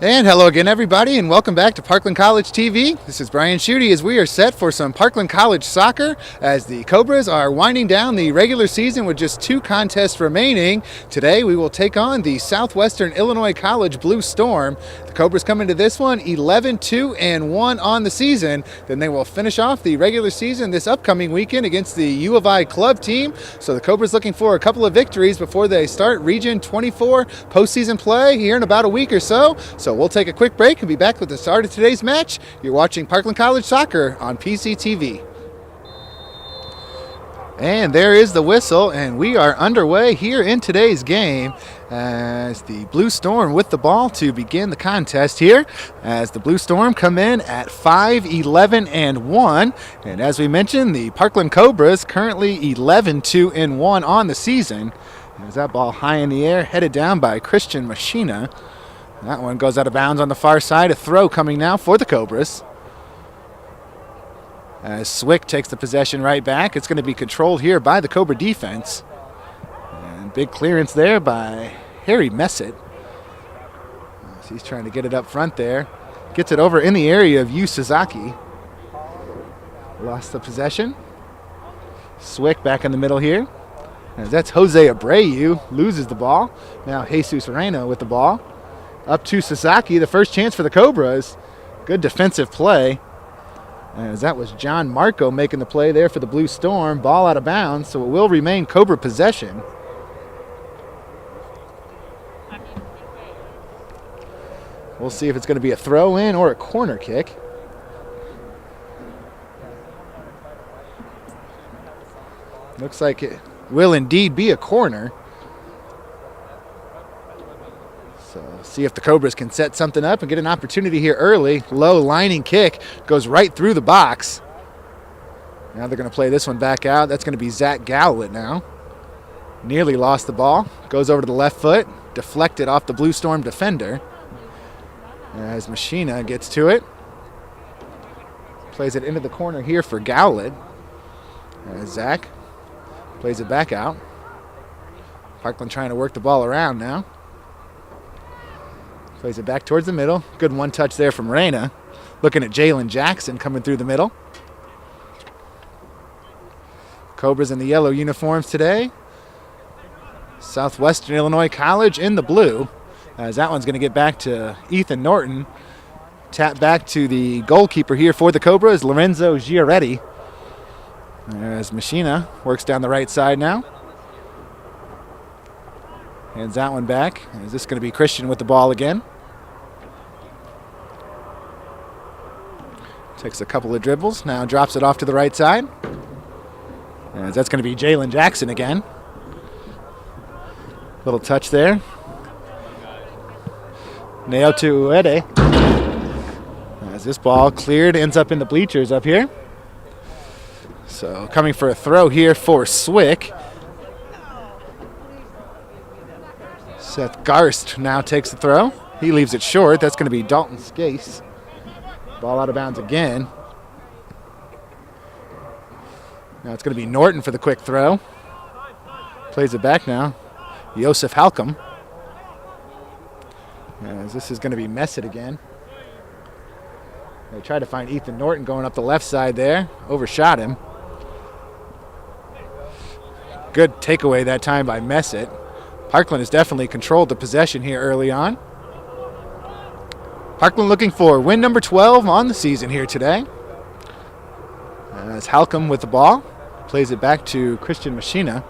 And hello again, everybody, and welcome back to Parkland College TV. This is Brian Schutte as we are set for some Parkland College soccer as the Cobras are winding down the regular season with just 2 contests remaining. Today we will take on the Southwestern Illinois College Blue Storm. The Cobras come into this one 11-2-1 on the season. Then they will finish off the regular season this upcoming weekend against the U of I club team. So the Cobras looking for a couple of victories before they start Region 24 postseason play here in about a week or so. So we'll take a quick break and be back with the start of today's match. You're watching Parkland College Soccer on PCTV. And there is the whistle, and we are underway here in today's game as the Blue Storm with the ball to begin the contest here, as the Blue Storm come in at 5-11-1. And as we mentioned, the Parkland Cobras currently 11-2-1 on the season. As that ball high in the air, headed down by Christian Machina. That one goes out of bounds on the far side. A throw coming now for the Cobras. As SWIC takes the possession right back. It's going to be controlled here by the Cobra defense. And big clearance there by Harry Messett. So he's trying to get it up front there. Gets it over in the area of Yu Suzaki. Lost the possession. SWIC back in the middle here. As that's Jose Abreu. Loses the ball. Now Jesus Reyna with the ball. Up to Sasaki, the first chance for the Cobras. Good defensive play. As that was John Marco making the play there for the Blue Storm. Ball out of bounds, so it will remain Cobra possession. We'll see if it's going to be a throw-in or a corner kick. Looks like it will indeed be a corner. So see if the Cobras can set something up and get an opportunity here early. Low lining kick goes right through the box. Now they're going to play this one back out. That's going to be Zach Gowlett now. Nearly lost the ball. Goes over to the left foot. Deflected off the Blue Storm defender. As Machina gets to it. Plays it into the corner here for Gowlett. As Zach plays it back out. Parkland trying to work the ball around now. Plays it back towards the middle. Good one touch there from Reyna. Looking at Jalen Jackson coming through the middle. Cobras in the yellow uniforms today. Southwestern Illinois College in the blue. As that one's going to get back to Ethan Norton. Tap back to the goalkeeper here for the Cobras, Lorenzo Giaretti. As Machina works down the right side now. Hands that one back. Is this going to be Christian with the ball again? Takes a couple of dribbles. Now drops it off to the right side. As that's going to be Jalen Jackson again. Little touch there. Naoto Uede. As this ball cleared, ends up in the bleachers up here. So coming for a throw here for SWIC. Seth Garst now takes the throw. He leaves it short. That's going to be Dalton Skase. Ball out of bounds again. Now it's going to be Norton for the quick throw. Plays it back now. Josef Halcom. As this is going to be Messett again. They tried to find Ethan Norton going up the left side there. Overshot him. Good takeaway that time by Messett. Parkland has definitely controlled the possession here early on. Parkland looking for win number 12 on the season here today. As Halcom with the ball. Plays it back to Christian Machina.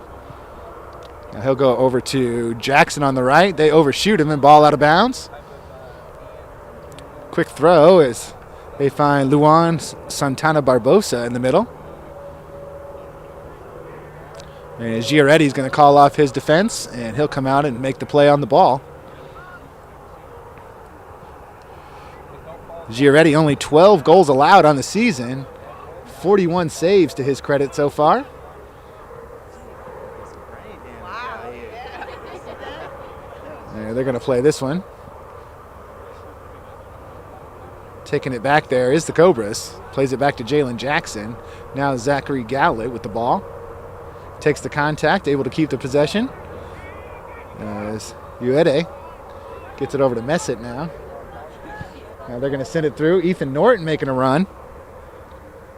Now he'll go over to Jackson on the right. They overshoot him and ball out of bounds. Quick throw as they find Luan Santana Barbosa in the middle. And Giaretti's going to call off his defense, and he'll come out and make the play on the ball. Giaretti only 12 goals allowed on the season. 41 saves to his credit so far. And they're going to play this one. Taking it back there is the Cobras. Plays it back to Jalen Jackson. Now Zachary Gowlett with the ball. Takes the contact, able to keep the possession. As Uede gets it over to Messett now. Now they're going to send it through. Ethan Norton making a run.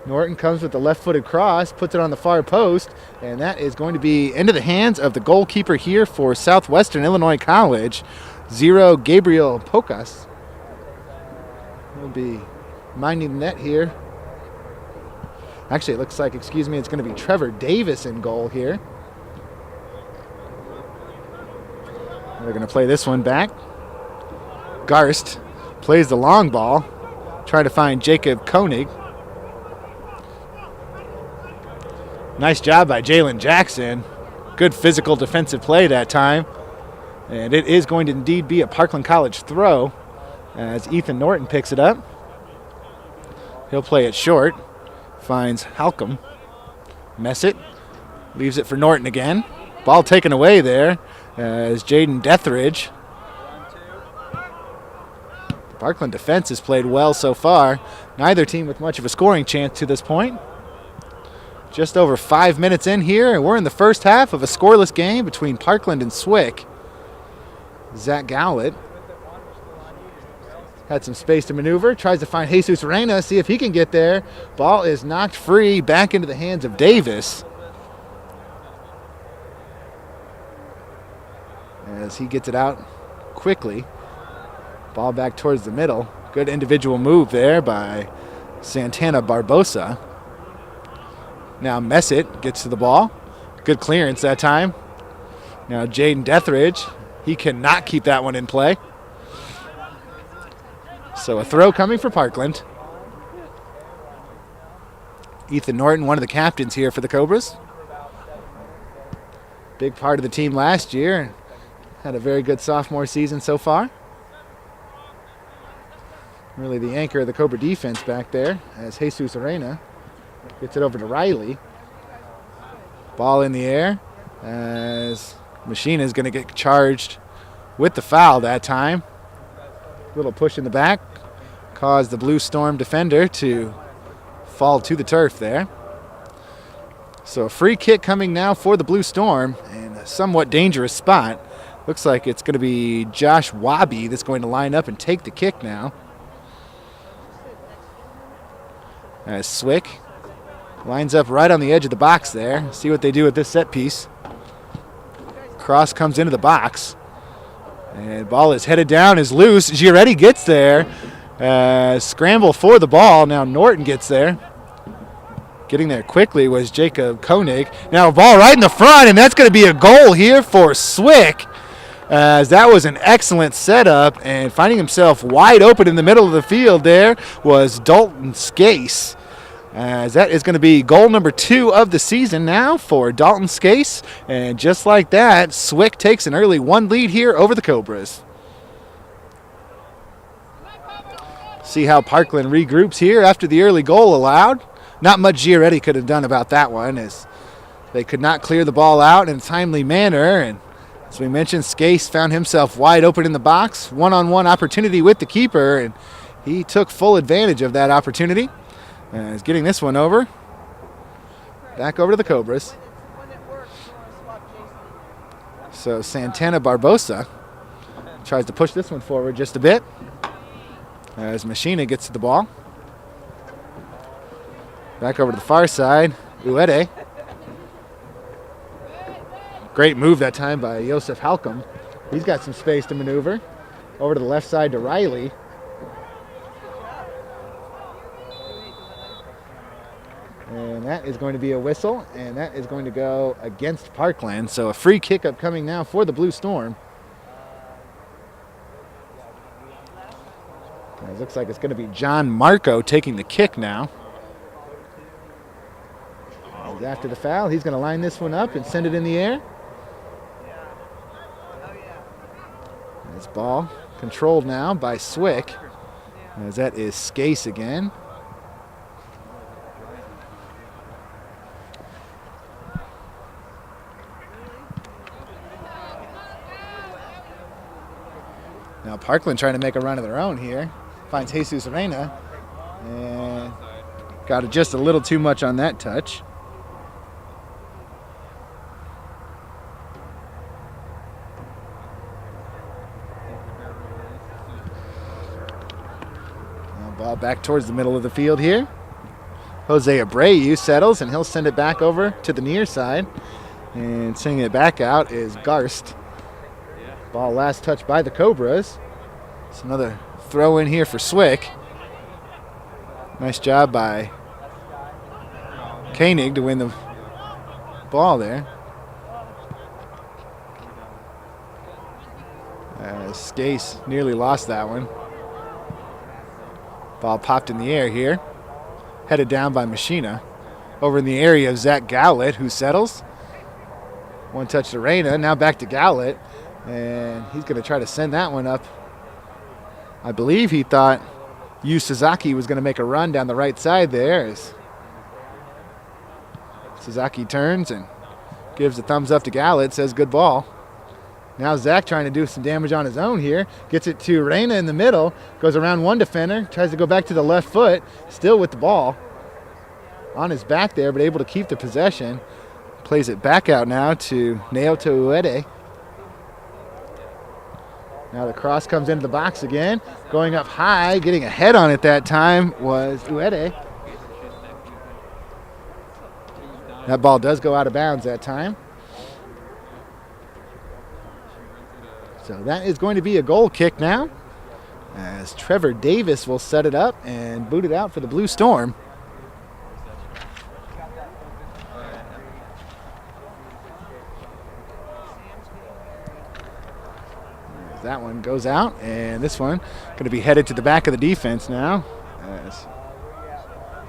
Norton comes with the left-footed cross, puts it on the far post, and that is going to be into the hands of the goalkeeper here for Southwestern Illinois College, Zero Gabriel Pocas. He'll be minding the net here. Actually, it looks like, it's going to be Trevor Davis in goal here. They're going to play this one back. Garst plays the long ball, trying to find Jacob Koenig. Nice job by Jalen Jackson. Good physical defensive play that time. And it is going to indeed be a Parkland College throw as Ethan Norton picks it up. He'll play it short. Finds Halcomb. Messett leaves it for Norton again. Ball taken away there as Jaden Deathridge. The Parkland defense has played well so far. Neither team with much of a scoring chance to this point. Just over 5 minutes in here, and we're in the first half of a scoreless game between Parkland and SWIC. Zach Gowlett had some space to maneuver, tries to find Jesus Reyna, see if he can get there. Ball is knocked free back into the hands of Davis as he gets it out quickly. Ball back towards the middle. Good individual move there by Santana Barbosa. Now Messett gets to the ball. Good clearance that time. Now Jaden Deathridge, he cannot keep that one in play. So a throw coming for Parkland. Ethan Norton, one of the captains here for the Cobras. Big part of the team last year. Had a very good sophomore season so far. Really the anchor of the Cobra defense back there as Jesus Arena gets it over to Riley. Ball in the air as Machina is going to get charged with the foul that time. Little push in the back caused the Blue Storm defender to fall to the turf there. So a free kick coming now for the Blue Storm in a somewhat dangerous spot. Looks like it's going to be Josh Wabi that's going to line up and take the kick now. As SWIC lines up right on the edge of the box there. See what they do with this set piece. Cross comes into the box. And ball is headed down, is loose. Giretti gets there. Scramble for the ball. Now Norton gets there. Getting there quickly was Jacob Koenig. Now a ball right in the front, and that's going to be a goal here for SWIC. As that was an excellent setup, and finding himself wide open in the middle of the field there was Dalton Skase. As that is going to be goal number 2 of the season now for Dalton Skase. And just like that, SWIC takes an early 1 lead here over the Cobras. See how Parkland regroups here after the early goal allowed. Not much Giretti could have done about that one, as they could not clear the ball out in a timely manner. And as we mentioned, Skase found himself wide open in the box. One-on-one opportunity with the keeper, and he took full advantage of that opportunity. He's getting this one over. Back over to the Cobras. So Santana Barbosa tries to push this one forward just a bit as Machina gets to the ball. Back over to the far side. Uede. Great move that time by Josef Halcomb. He's got some space to maneuver. Over to the left side to Riley. And that is going to be a whistle, and that is going to go against Parkland. So a free kick upcoming now for the Blue Storm. It looks like it's going to be John Marco taking the kick now. After the foul, he's going to line this one up and send it in the air. This ball controlled now by SWIC, as that is Skase again. Now Parkland trying to make a run of their own here. Finds Jesus Arena and got just a little too much on that touch. Ball back towards the middle of the field here. Jose Abreu settles, and he'll send it back over to the near side. And sending it back out is Garst. Ball last touched by the Cobras. It's another throw in here for SWIC. Nice job by Koenig to win the ball there. Skase nearly lost that one. Ball popped in the air here. Headed down by Machina. Over in the area of Zach Gowlett, who settles. One touch to Reyna. Now back to Gowlett. And he's going to try to send that one up. I believe he thought Yu Sasaki was going to make a run down the right side there. As Sasaki turns and gives a thumbs up to Gowlett, says good ball. Now Zach trying to do some damage on his own here. Gets it to Reyna in the middle. Goes around one defender. Tries to go back to the left foot. Still with the ball. On his back there, but able to keep the possession. Plays it back out now to Naoto Uede. Now the cross comes into the box again. Going up high. Getting a head on it that time was Uede. That ball does go out of bounds that time. So that is going to be a goal kick now, as Trevor Davis will set it up and boot it out for the Blue Storm. That one goes out, and this one going to be headed to the back of the defense now, as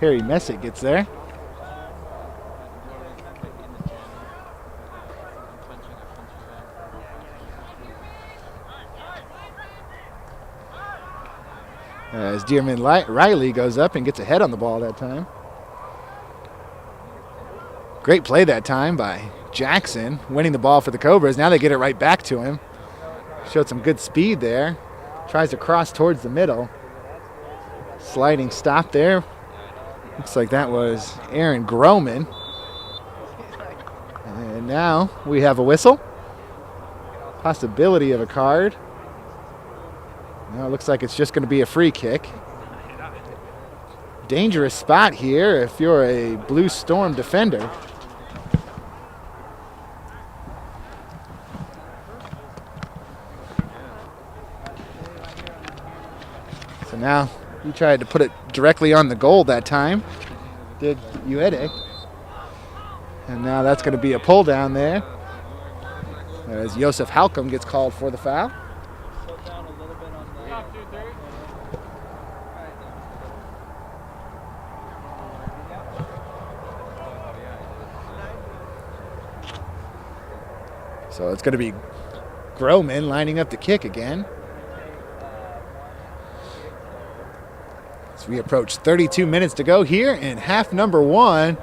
Harry Messick gets there. As Dearman Riley goes up and gets a head on the ball that time. Great play that time by Jackson, winning the ball for the Cobras. Now they get it right back to him. Showed some good speed there. Tries to cross towards the middle. Sliding stop there. Looks like that was Aaron Groman. And now we have a whistle. Possibility of a card. Now it looks like it's just going to be a free kick. Dangerous spot here if you're a Blue Storm defender. So now he tried to put it directly on the goal that time. Did Uede. And now that's going to be a pull down there, as Josef Halcom gets called for the foul. So it's going to be Groman lining up the kick again. As we approach 32 minutes to go here in half number one.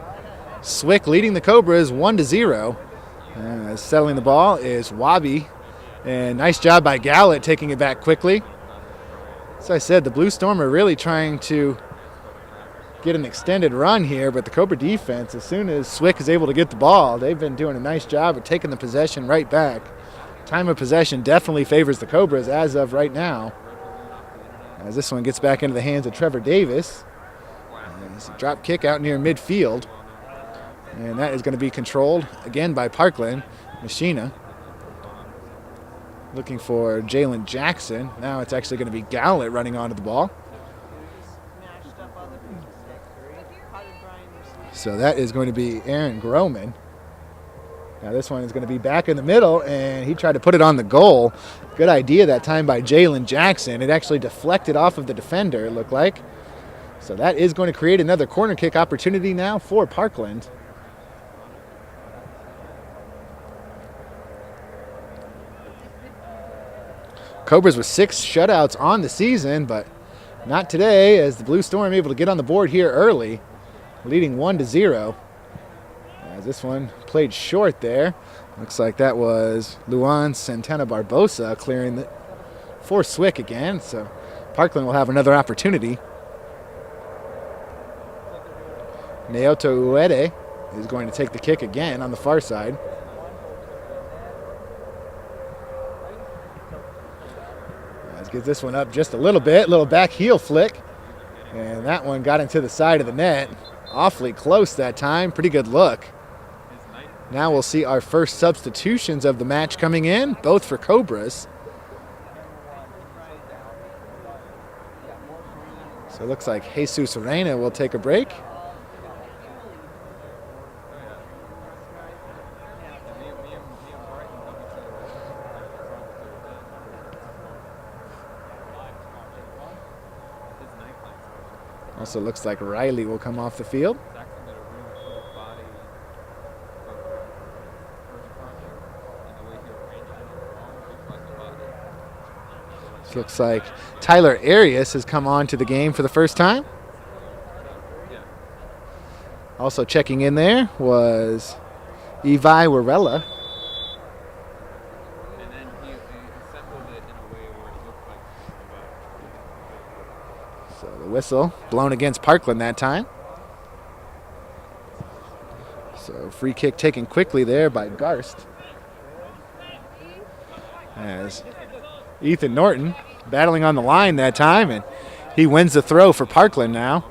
SWIC leading the Cobras 1-0. Settling the ball is Wabi. And nice job by Gowlett taking it back quickly. As I said, the Blue Storm are really trying to get an extended run here, but the Cobra defense, as soon as SWIC is able to get the ball, they've been doing a nice job of taking the possession right back. Time of possession definitely favors the Cobras as of right now. As this one gets back into the hands of Trevor Davis. It's a drop kick out near midfield. And that is going to be controlled again by Parkland. Machina looking for Jalen Jackson. Now it's actually going to be Gowlett running onto the ball. So that is going to be Aaron Groman. Now this one is going to be back in the middle, and he tried to put it on the goal. Good idea that time by Jalen Jackson. It actually deflected off of the defender, it looked like. So that is going to create another corner kick opportunity now for Parkland. Cobras with 6 shutouts on the season, but not today, as the Blue Storm able to get on the board here early, leading 1-0. As this one played short there. Looks like that was Luan Santana Barbosa clearing the for SWIC again, so Parkland will have another opportunity. Naoto Uede is going to take the kick again on the far side. Let's get this one up just a little bit. Little back heel flick. And that one got into the side of the net. Awfully close that time. Pretty good look. Now we'll see our first substitutions of the match coming in, both for Cobras. So it looks like Jesus Reina will take a break. Also looks like Riley will come off the field. Looks like Tyler Arias has come on to the game for the first time. Also checking in there was Evi Warella. So the whistle blown against Parkland that time. So free kick taken quickly there by Garst. As Ethan Norton battling on the line that time, and he wins the throw for Parkland now.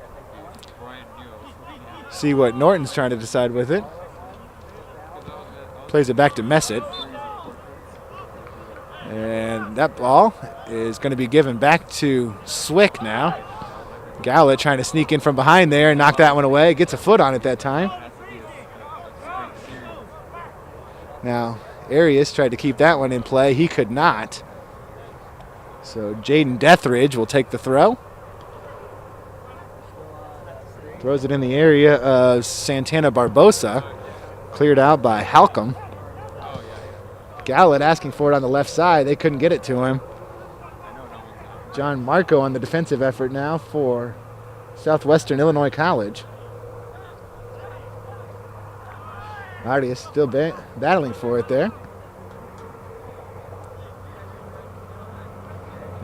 See what Norton's trying to decide with it. Plays it back to Messett. And that ball is going to be given back to SWIC now. Gallet trying to sneak in from behind there and knock that one away. Gets a foot on it that time. Now, Arias tried to keep that one in play. He could not. So Jaden Deathridge will take the throw. Throws it in the area of Santana Barbosa. Cleared out by Halcomb. Gallet asking for it on the left side. They couldn't get it to him. John Marco on the defensive effort now for Southwestern Illinois College. Arias still battling for it there.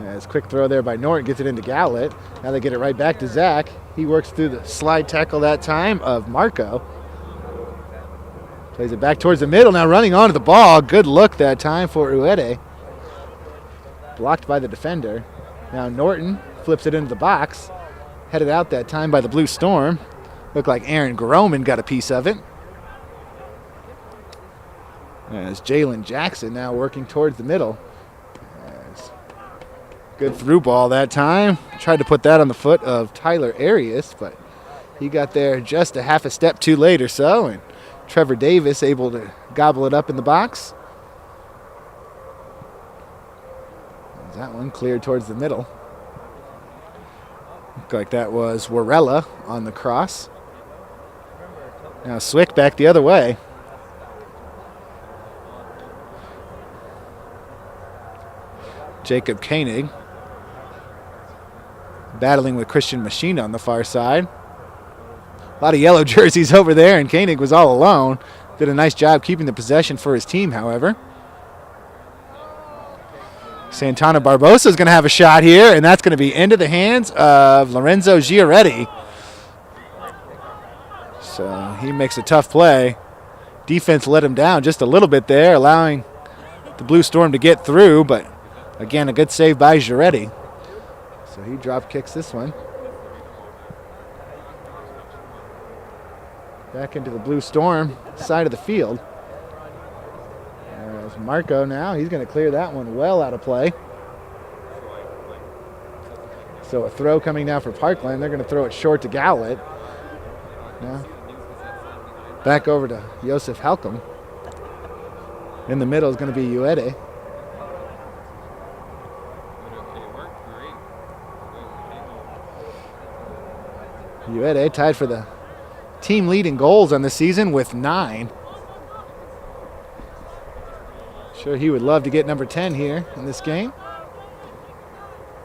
As quick throw there by Norton gets it into Gallet. Now they get it right back to Zach. He works through the slide tackle that time of Marco. Plays it back towards the middle. Now running onto the ball. Good look that time for Uede. Blocked by the defender. Now Norton flips it into the box. Headed out that time by the Blue Storm. Looked like Aaron Groman got a piece of it. As Jalen Jackson now working towards the middle. Good through ball that time. Tried to put that on the foot of Tyler Arias, but he got there just a half a step too late or so, and Trevor Davis able to gobble it up in the box. That one cleared towards the middle. Looked like that was Warella on the cross. Now SWIC back the other way. Jacob Koenig battling with Christian Machina on the far side. A lot of yellow jerseys over there, and Koenig was all alone. Did a nice job keeping the possession for his team, however. Santana Barbosa is going to have a shot here, and that's going to be into the hands of Lorenzo Giaretti. So he makes a tough play. Defense let him down just a little bit there, allowing the Blue Storm to get through, but again, a good save by Giaretti. So he drop kicks this one. Back into the Blue Storm side of the field. There's Marco now. He's going to clear that one well out of play. So a throw coming now for Parkland. They're going to throw it short to Gallet. Now back over to Joseph Halcomb. In the middle is going to be Uede. Uede tied for the team lead in goals on the season with 9. Sure, he would love to get number 10 here in this game.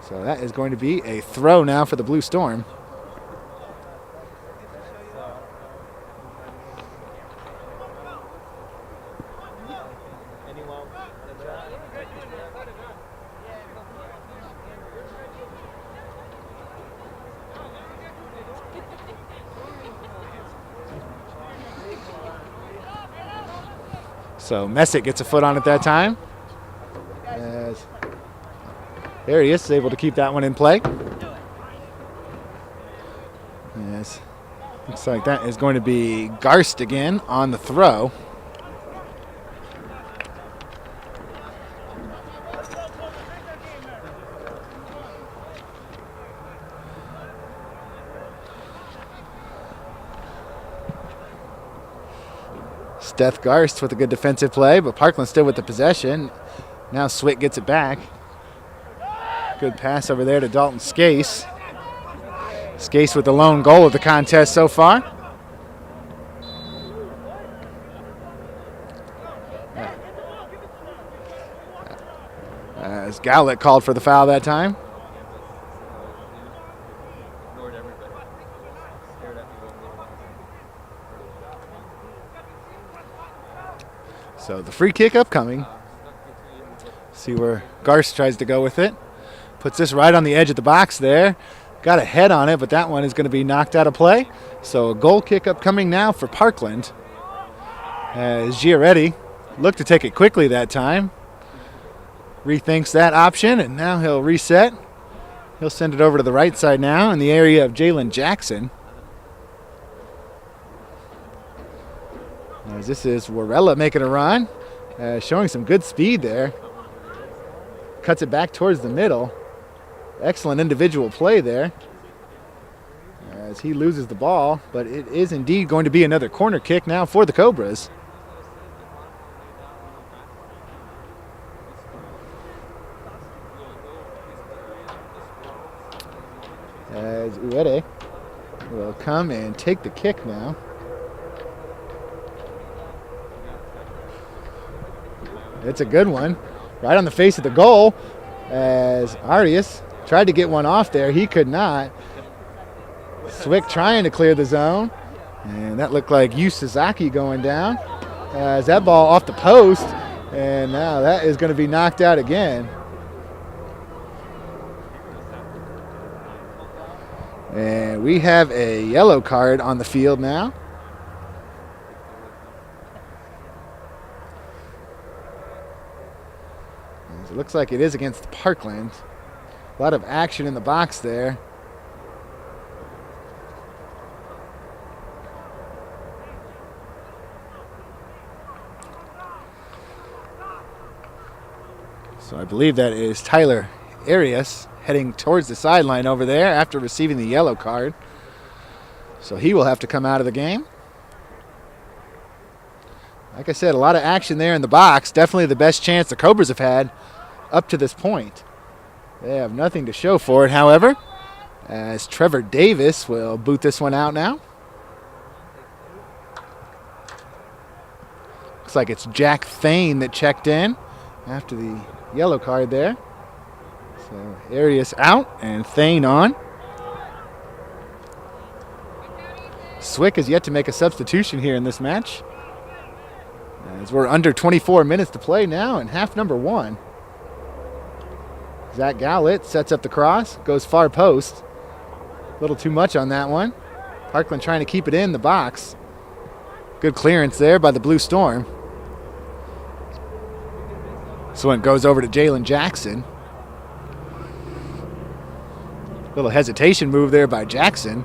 So that is going to be a throw now for the Blue Storm. So Messett gets a foot on it that time. As there he is able to keep that one in play. Yes. Looks like that is going to be Garst again on the throw. Steph Garst with a good defensive play, but Parkland still with the possession. Now SWIC gets it back. Good pass over there to Dalton Skase. Skase with the lone goal of the contest so far. As Gowlett called for the foul that time. So the free kick upcoming. See where Garst tries to go with it. Puts this right on the edge of the box there. Got a head on it, but that one is going to be knocked out of play. So a goal kick upcoming now for Parkland. As Giaretti looked to take it quickly that time. Rethinks that option, and now he'll reset. He'll send it over to the right side now in the area of Jalen Jackson. As this is Warella making a run, showing some good speed there. Cuts it back towards the middle. Excellent individual play there as he loses the ball, but it is indeed going to be another corner kick now for the Cobras. As Uede will come and take the kick now. It's a good one. Right on the face of the goal as Arias tried to get one off there. He could not. SWIC trying to clear the zone. And that looked like Yu Sasaki going down. As that ball off the post. And now that is going to be knocked out again. And we have a yellow card on the field now. It looks like it is against Parkland. A lot of action in the box there. So I believe that is Tyler Arias heading towards the sideline over there after receiving the yellow card. So he will have to come out of the game. Like I said, a lot of action there in the box. Definitely the best chance the Cobras have had up to this point. They have nothing to show for it, however, as Trevor Davis will boot this one out now. Looks like it's Jack Thane that checked in after the yellow card there. So Arias out and Thane on. SWIC has yet to make a substitution here in this match, as we're under 24 minutes to play now in half number one. Zach Gowlett sets up the cross, goes far post. A little too much on that one. Parkland trying to keep it in the box. Good clearance there by the Blue Storm. This one goes over to Jalen Jackson. Little hesitation move there by Jackson.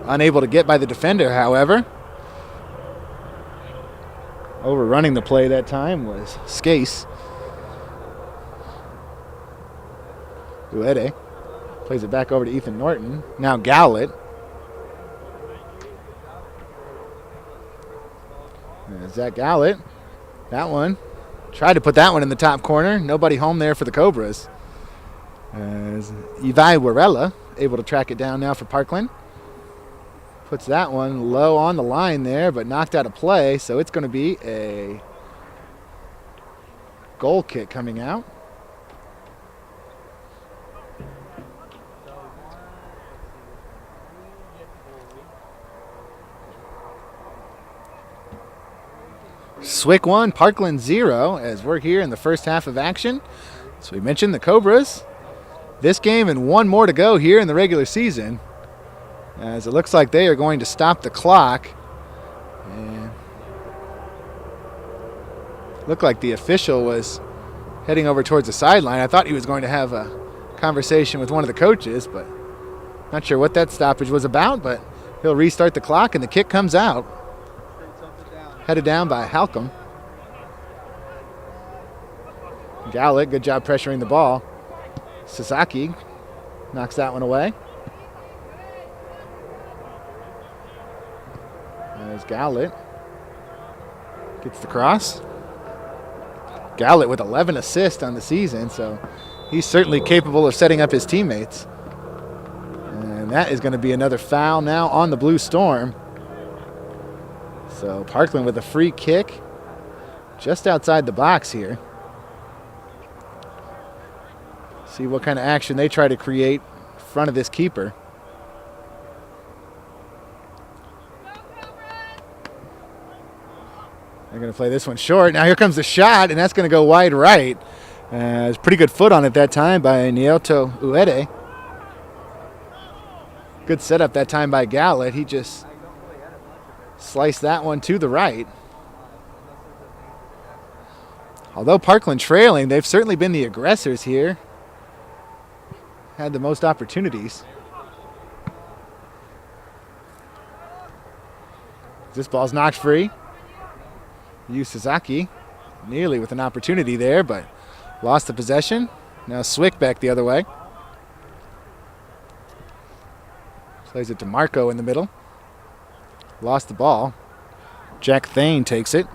Unable to get by the defender, however. Overrunning the play that time was Skase. Uede plays it back over to Ethan Norton. Now Gowlett. Zach Gowlett. That one. Tried to put that one in the top corner. Nobody home there for the Cobras. As Ivi Warella able to track it down now for Parkland. Puts that one low on the line there, but knocked out of play. So it's going to be a goal kick coming out. SWIC 1, Parkland 0, as we're here in the first half of action. So we mentioned the Cobras. This game and one more to go here in the regular season, as it looks like they are going to stop the clock. And looked like the official was heading over towards the sideline. I thought he was going to have a conversation with one of the coaches, but Not sure what that stoppage was about, but he'll restart the clock, and the kick comes out. Headed down by Halcomb. Gallett, good job pressuring the ball. Sasaki knocks that one away. There's Gallett. Gets the cross. Gallett with 11 assists on the season, so he's certainly capable of setting up his teammates. And that is going to be another foul now on the Blue Storm. So Parkland with a free kick just outside the box here. See what kind of action they try to create in front of this keeper. They're going to play this one short. Now here comes the shot, and that's going to go wide right. There's pretty good foot on it that time by Nyoto Uede. Good setup that time by Gallett. He just sliced that one to the right. Although Parkland trailing, they've certainly been the aggressors here. Had the most opportunities. This ball's knocked free. Yu Sasaki nearly with an opportunity there, but lost the possession. Now SWIC back the other way. Plays it to Marco in the middle. Lost the ball. Jack Thane takes it.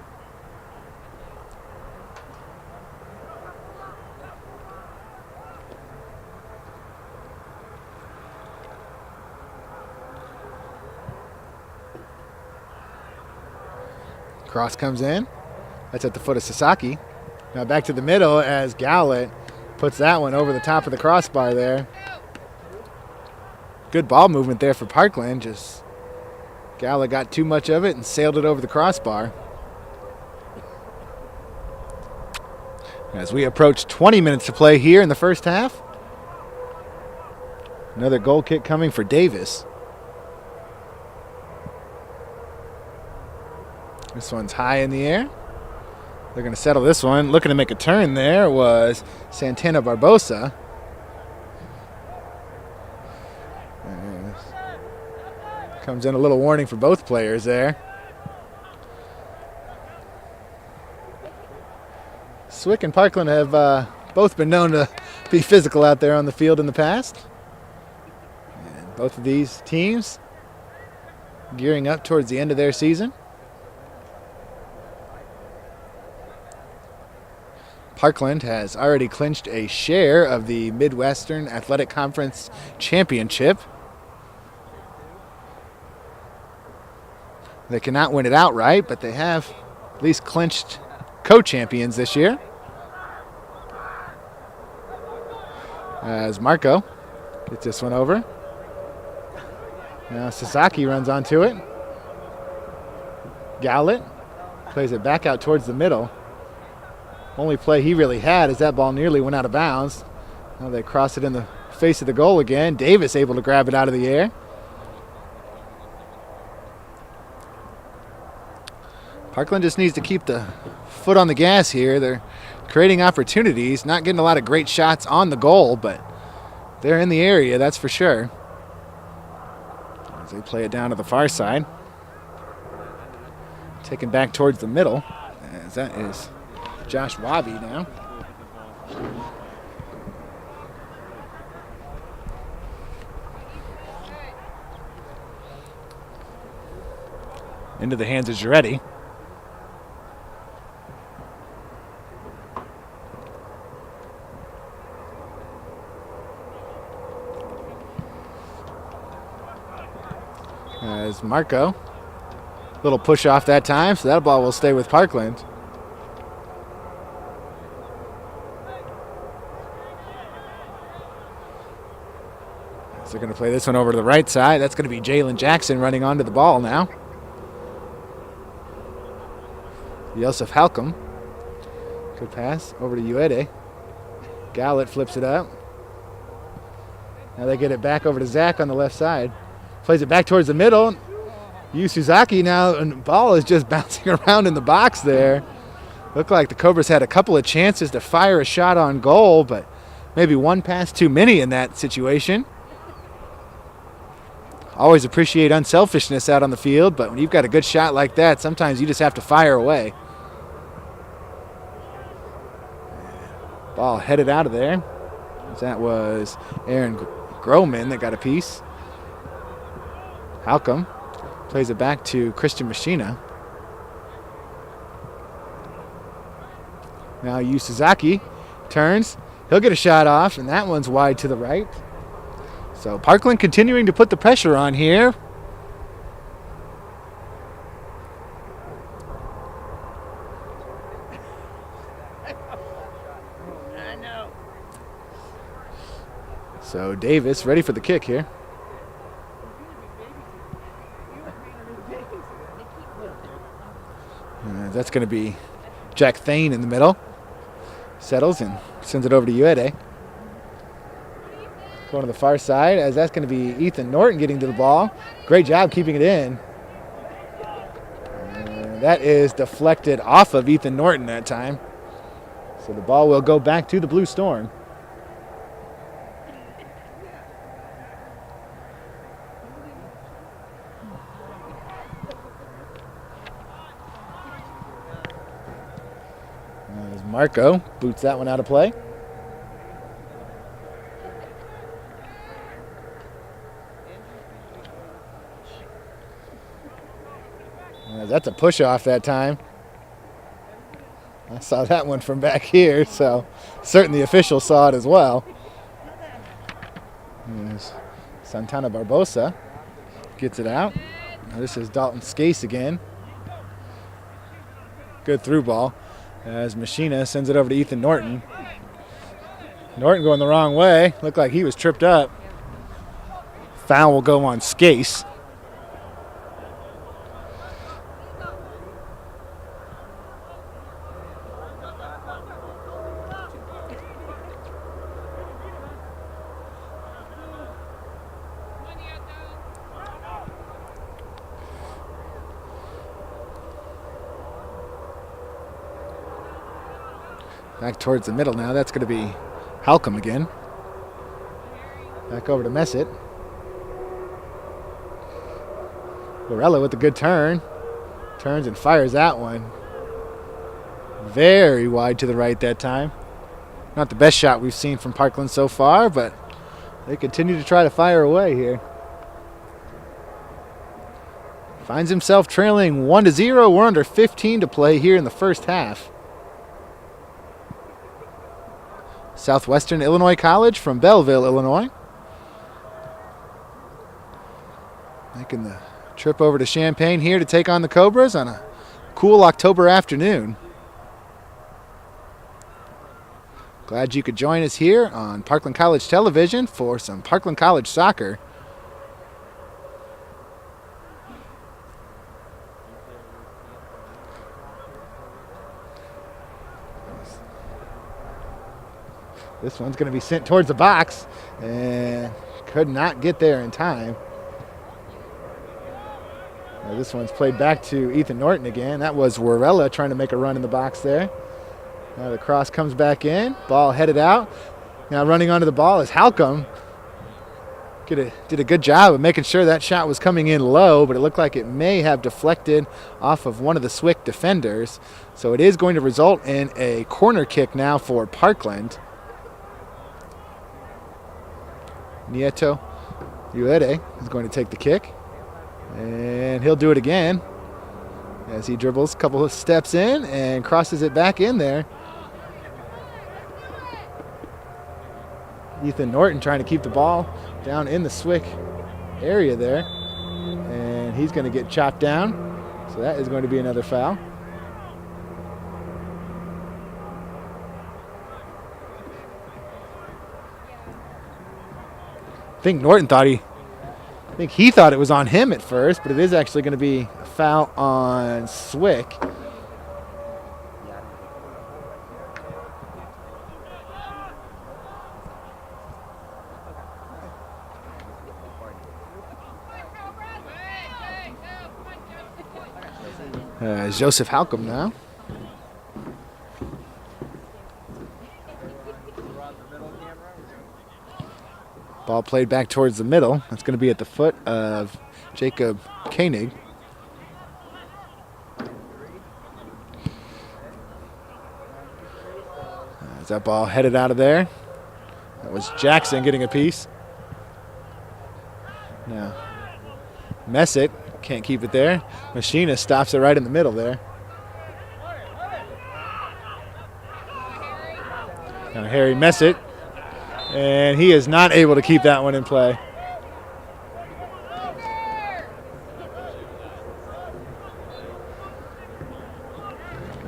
Cross comes in. That's at the foot of Sasaki. Now back to the middle as Gallett puts that one over the top of the crossbar there. Good ball movement there for Parkland. Just Gallett got too much of it and sailed it over the crossbar. As we approach 20 minutes to play here in the first half. Another goal kick coming for Davis. This one's high in the air. They're going to settle this one. Looking to make a turn there was Santana Barbosa. Comes in a little warning for both players there. SWIC and Parkland have both been known to be physical out there on the field in the past. And both of these teams gearing up towards the end of their season. Parkland has already clinched a share of the Midwestern Athletic Conference Championship. They cannot win it outright, but they have at least clinched co-champions this year. As Marco gets this one over. Now Sasaki runs onto it. Gallett plays it back out towards the middle. Only play he really had as that ball nearly went out of bounds. Now they cross it in the face of the goal again. Davis able to grab it out of the air. Parkland just needs to keep the foot on the gas here. They're creating opportunities, not getting a lot of great shots on the goal, but they're in the area, that's for sure. As they play it down to the far side. Taken back towards the middle, as that is Josh Wabi now. Into the hands of Giretti. As Marco, little push off that time, so that ball will stay with Parkland. So they're going to play this one over to the right side. That's going to be Jalen Jackson running onto the ball now. Yosef Halcomb. Good pass over to Uede. Gallett flips it up. Now they get it back over to Zach on the left side. Plays it back towards the middle. Yu Suzaki now, and the ball is just bouncing around in the box there. Looked like the Cobras had a couple of chances to fire a shot on goal, but maybe one pass too many in that situation. always appreciate unselfishness out on the field, but when you've got a good shot like that, sometimes you just have to fire away. Ball headed out of there. That was Aaron Groman that got a piece. Halcomb plays it back to Christian Machina. Now Yu Suzaki turns. He'll get a shot off, and that one's wide to the right. So Parkland continuing to put the pressure on here. So Davis ready for the kick here. That's going to be Jack Thane in the middle. Settles and sends it over to Uede. Going to the far side, as that's going to be Ethan Norton getting to the ball. Great job keeping it in. And that is deflected off of Ethan Norton that time. So the ball will go back to the Blue Storm. As Marco boots that one out of play. That's a push off that time. I saw that one from back here, so certainly the official saw it as well. There's Santana Barbosa gets it out. Now this is Dalton Skase again. Good through ball as Machina sends it over to Ethan Norton. Norton going the wrong way. Looked like he was tripped up. Foul will go on Skase. Back towards the middle now. That's going to be Halcomb again. Back over to Messett. Lorella with a good turn. Turns and fires that one. Very wide to the right that time. Not the best shot we've seen from Parkland so far, but they continue to try to fire away here. Finds himself trailing 1-0. We're under 15 to play here in the first half. Southwestern Illinois College from Belleville, Illinois. Making the trip over to Champaign here to take on the Cobras on a cool October afternoon. Glad you could join us here on Parkland College Television for some Parkland College soccer. This one's going to be sent towards the box and could not get there in time. Now this one's played back to Ethan Norton again. That was Warella trying to make a run in the box there. Now the cross comes back in. Ball headed out. Now running onto the ball is Halcomb. Did a good job of making sure that shot was coming in low, but it looked like it may have deflected off of one of the SWIC defenders. So it is going to result in a corner kick now for Parkland. Nieto Uede is going to take the kick, and he'll do it again as he dribbles a couple of steps in and crosses it back in there. Ethan Norton trying to keep the ball down in the SWIC area there, and he's going to get chopped down, so that is going to be another foul. I think he thought it was on him at first, but it is actually going to be a foul on SWIC. Joseph Halcomb now. Ball played back towards the middle. That's going to be at the foot of Jacob Koenig. As that ball headed out of there. That was Jackson getting a piece. Now, Messitt can't keep it there. Machina stops it right in the middle there. Now Harry Messitt, and he is not able to keep that one in play.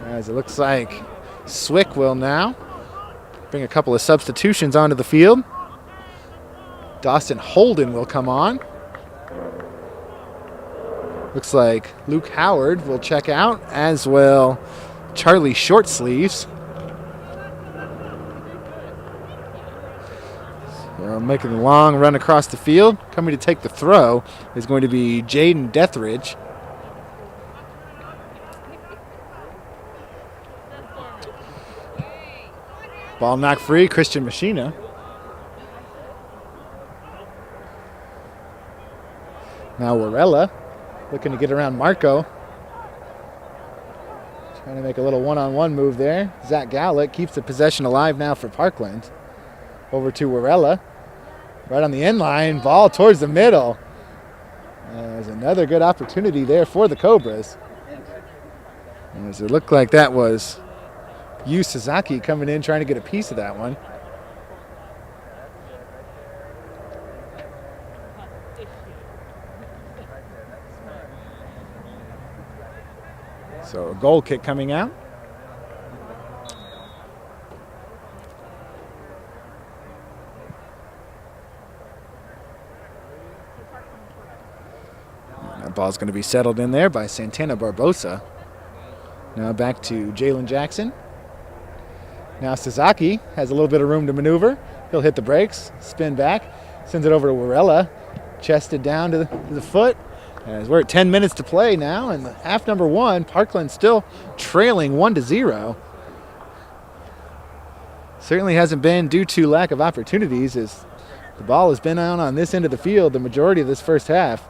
As it looks like SWIC will now bring a couple of substitutions onto the field. Dawson Holden will come on. Looks like Luke Howard will check out, as will Charlie Shortsleeves. Making a long run across the field. Coming to take the throw is going to be Jaden Deathridge. Ball knocked free, Christian Machina. Now Warella looking to get around Marco. Trying to make a little one-on-one move there. Zach Gallett keeps the possession alive now for Parkland. Over to Warella. Right on the end line, ball towards the middle. There's another good opportunity there for the Cobras. As it looked like that was Yu Sasaki coming in trying to get a piece of that one. So a goal kick coming out. That ball's going to be settled in there by Santana Barbosa. Now back to Jalen Jackson. Now Sasaki has a little bit of room to maneuver. He'll hit the brakes, spin back, sends it over to Warella, chested down to the foot. As we're at 10 minutes to play now, and half number one, Parkland still trailing 1-0. Certainly hasn't been due to lack of opportunities, as the ball has been on this end of the field the majority of this first half.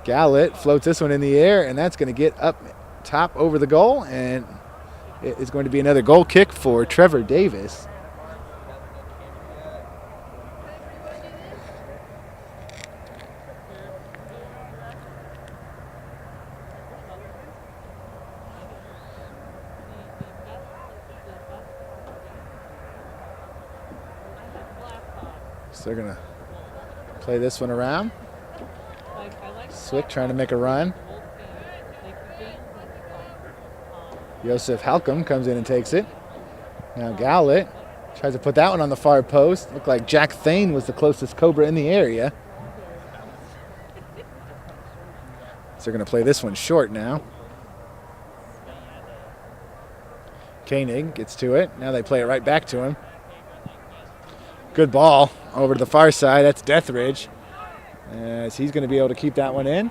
Gallett floats this one in the air, and that's going to get up top over the goal, and it is going to be another goal kick for Trevor Davis. So they're going to play this one around. SWIC trying to make a run. Joseph Halcom comes in and takes it. Now Gallett tries to put that one on the far post. Looked like Jack Thane was the closest Cobra in the area. So they're going to play this one short now. Koenig gets to it. Now they play it right back to him. Good ball over to the far side. That's Deathridge. As he's going to be able to keep that one in.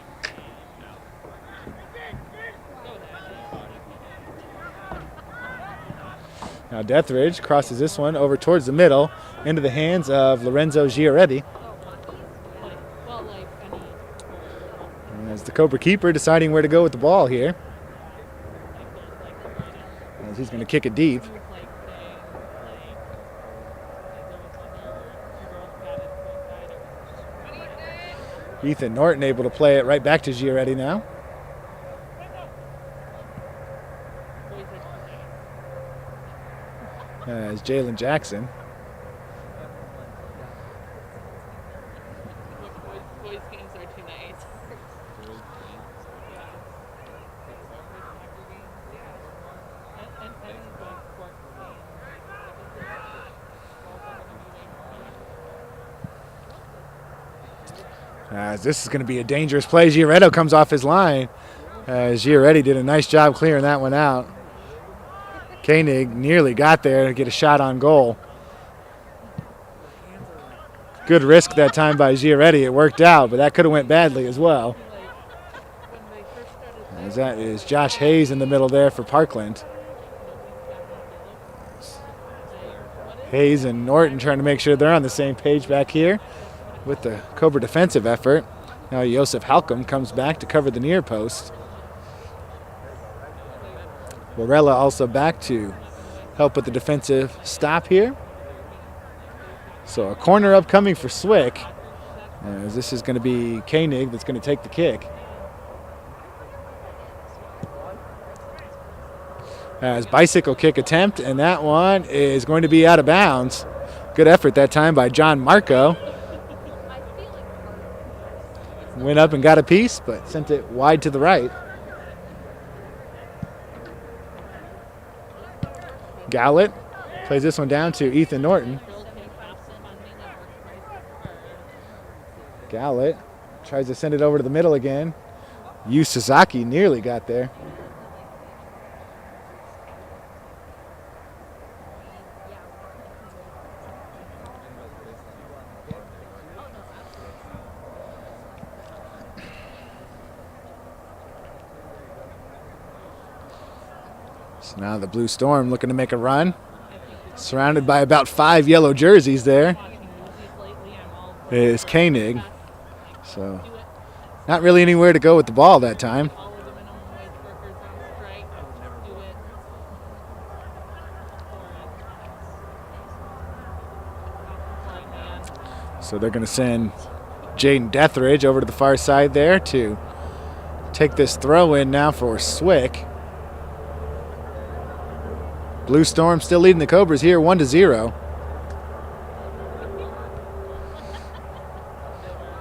Now Deathridge crosses this one over towards the middle into the hands of Lorenzo Giaretti. As the Cobra keeper deciding where to go with the ball here. As he's going to kick it deep. Ethan Norton able to play it right back to Giaretti now. As Jalen Jackson. Boys games are too nice. As this is going to be a dangerous play. Giaretto comes off his line. As Giaretti did a nice job clearing that one out. Koenig nearly got there to get a shot on goal. Good risk that time by Giaretti. It worked out, but that could have went badly as well. As that is Josh Hayes in the middle there for Parkland. Hayes and Norton trying to make sure they're on the same page back here with the Cobra defensive effort. Now Josef Halcom comes back to cover the near post. Warella also back to help with the defensive stop here. So a corner upcoming for SWIC, as this is going to be Koenig that's going to take the kick. As bicycle kick attempt, and that one is going to be out of bounds. Good effort that time by John Marco. Went up and got a piece, but sent it wide to the right. Gallett plays this one down to Ethan Norton. Gallett tries to send it over to the middle again. Yu Sasaki nearly got there. So now the Blue Storm looking to make a run. Surrounded by about 5 yellow jerseys there is Koenig. So not really anywhere to go with the ball that time. So they're going to send Jaden Deathridge over to the far side there to take this throw in now for SWIC. Blue Storm still leading the Cobras here 1-0.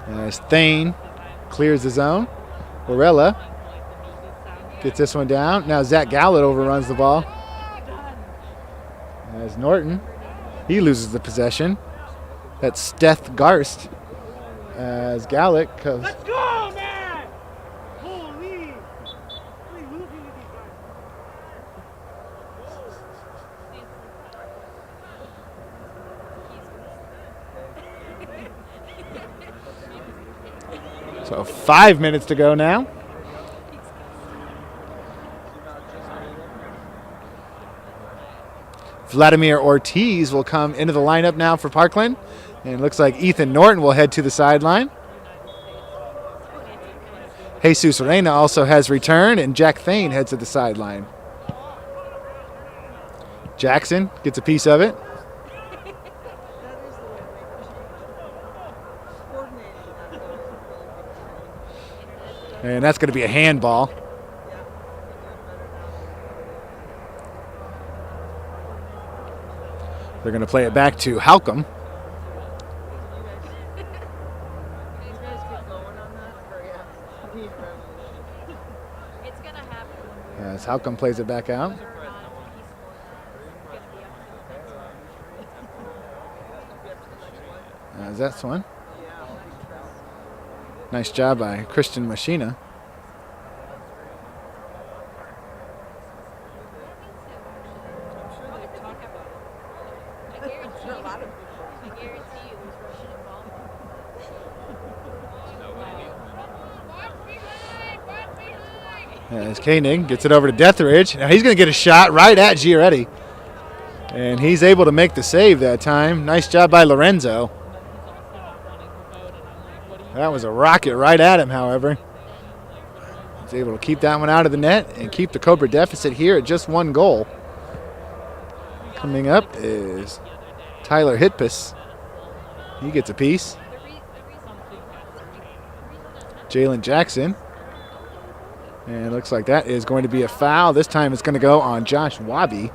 As Thane clears the zone. Warella gets this one down. Now Zach Gallett overruns the ball. As Norton, he loses the possession. That's Steth Garst. As Gallett goes. Let's go, man! Holy! So 5 minutes to go now. Vladimir Ortiz will come into the lineup now for Parkland. And it looks like Ethan Norton will head to the sideline. Jesus Reina also has returned, and Jack Thane heads to the sideline. Jackson gets a piece of it. And that's going to be a handball. They're going to play it back to Halcom. As Halcom plays it back out. As that's one. Nice job by Christian Machina. As Koenig gets it over to Deathridge. Now he's going to get a shot right at Giaretti. And he's able to make the save that time. Nice job by Lorenzo. That was a rocket right at him, however. He's able to keep that one out of the net and keep the Cobra deficit here at just 1 goal. Coming up is Tyler Hitpus. He gets a piece. Jalen Jackson. And it looks like that is going to be a foul. This time it's going to go on Josh Wabi.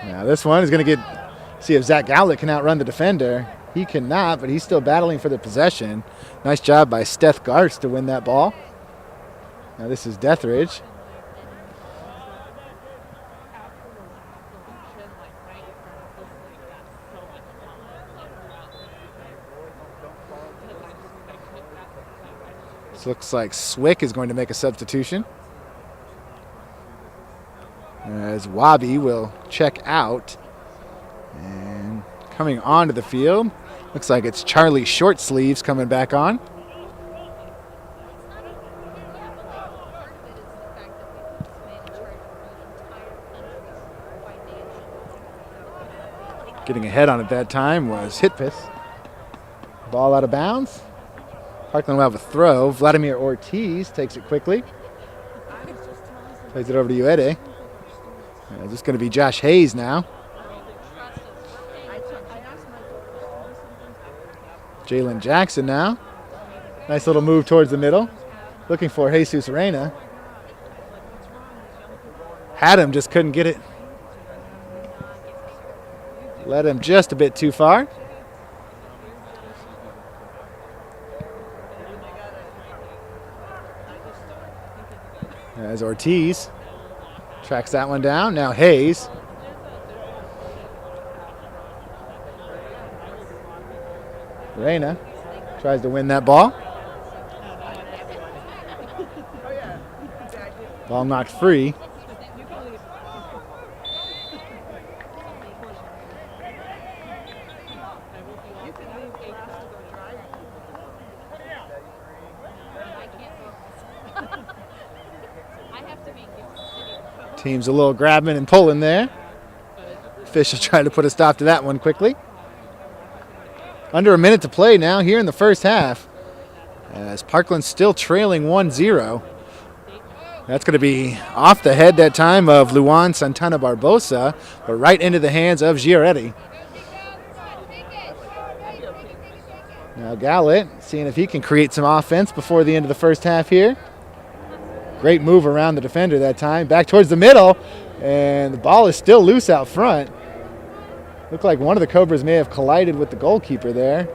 Now this one is going to see if Zach Gallett can outrun the defender. He cannot, but he's still battling for the possession. Nice job by Steth Garst to win that ball. Now this is Deathridge. This looks like SWIC is going to make a substitution, as Wabi will check out. And coming onto the field, looks like it's Charlie Shortsleeves coming back on. Getting ahead on it that time was Hitpis. Ball out of bounds. Parkland will have a throw. Vladimir Ortiz takes it quickly. Plays it over to Uede. This is going to be Josh Hayes now. Jalen Jackson now. Nice little move towards the middle. Looking for Jesus Reyna. Had him, just couldn't get it. Led him just a bit too far. As Ortiz tracks that one down. Now Hayes. Reyna tries to win that ball. Ball knocked free. Team's a little grabbing and pulling there. Official trying to put a stop to that one quickly. Under a minute to play now here in the first half, as Parkland's still trailing 1-0. That's going to be off the head that time of Luan Santana Barbosa, but right into the hands of Giaretti. Now Gallet seeing if he can create some offense before the end of the first half here. Great move around the defender that time. Back towards the middle, and the ball is still loose out front. Looked like one of the Cobras may have collided with the goalkeeper there.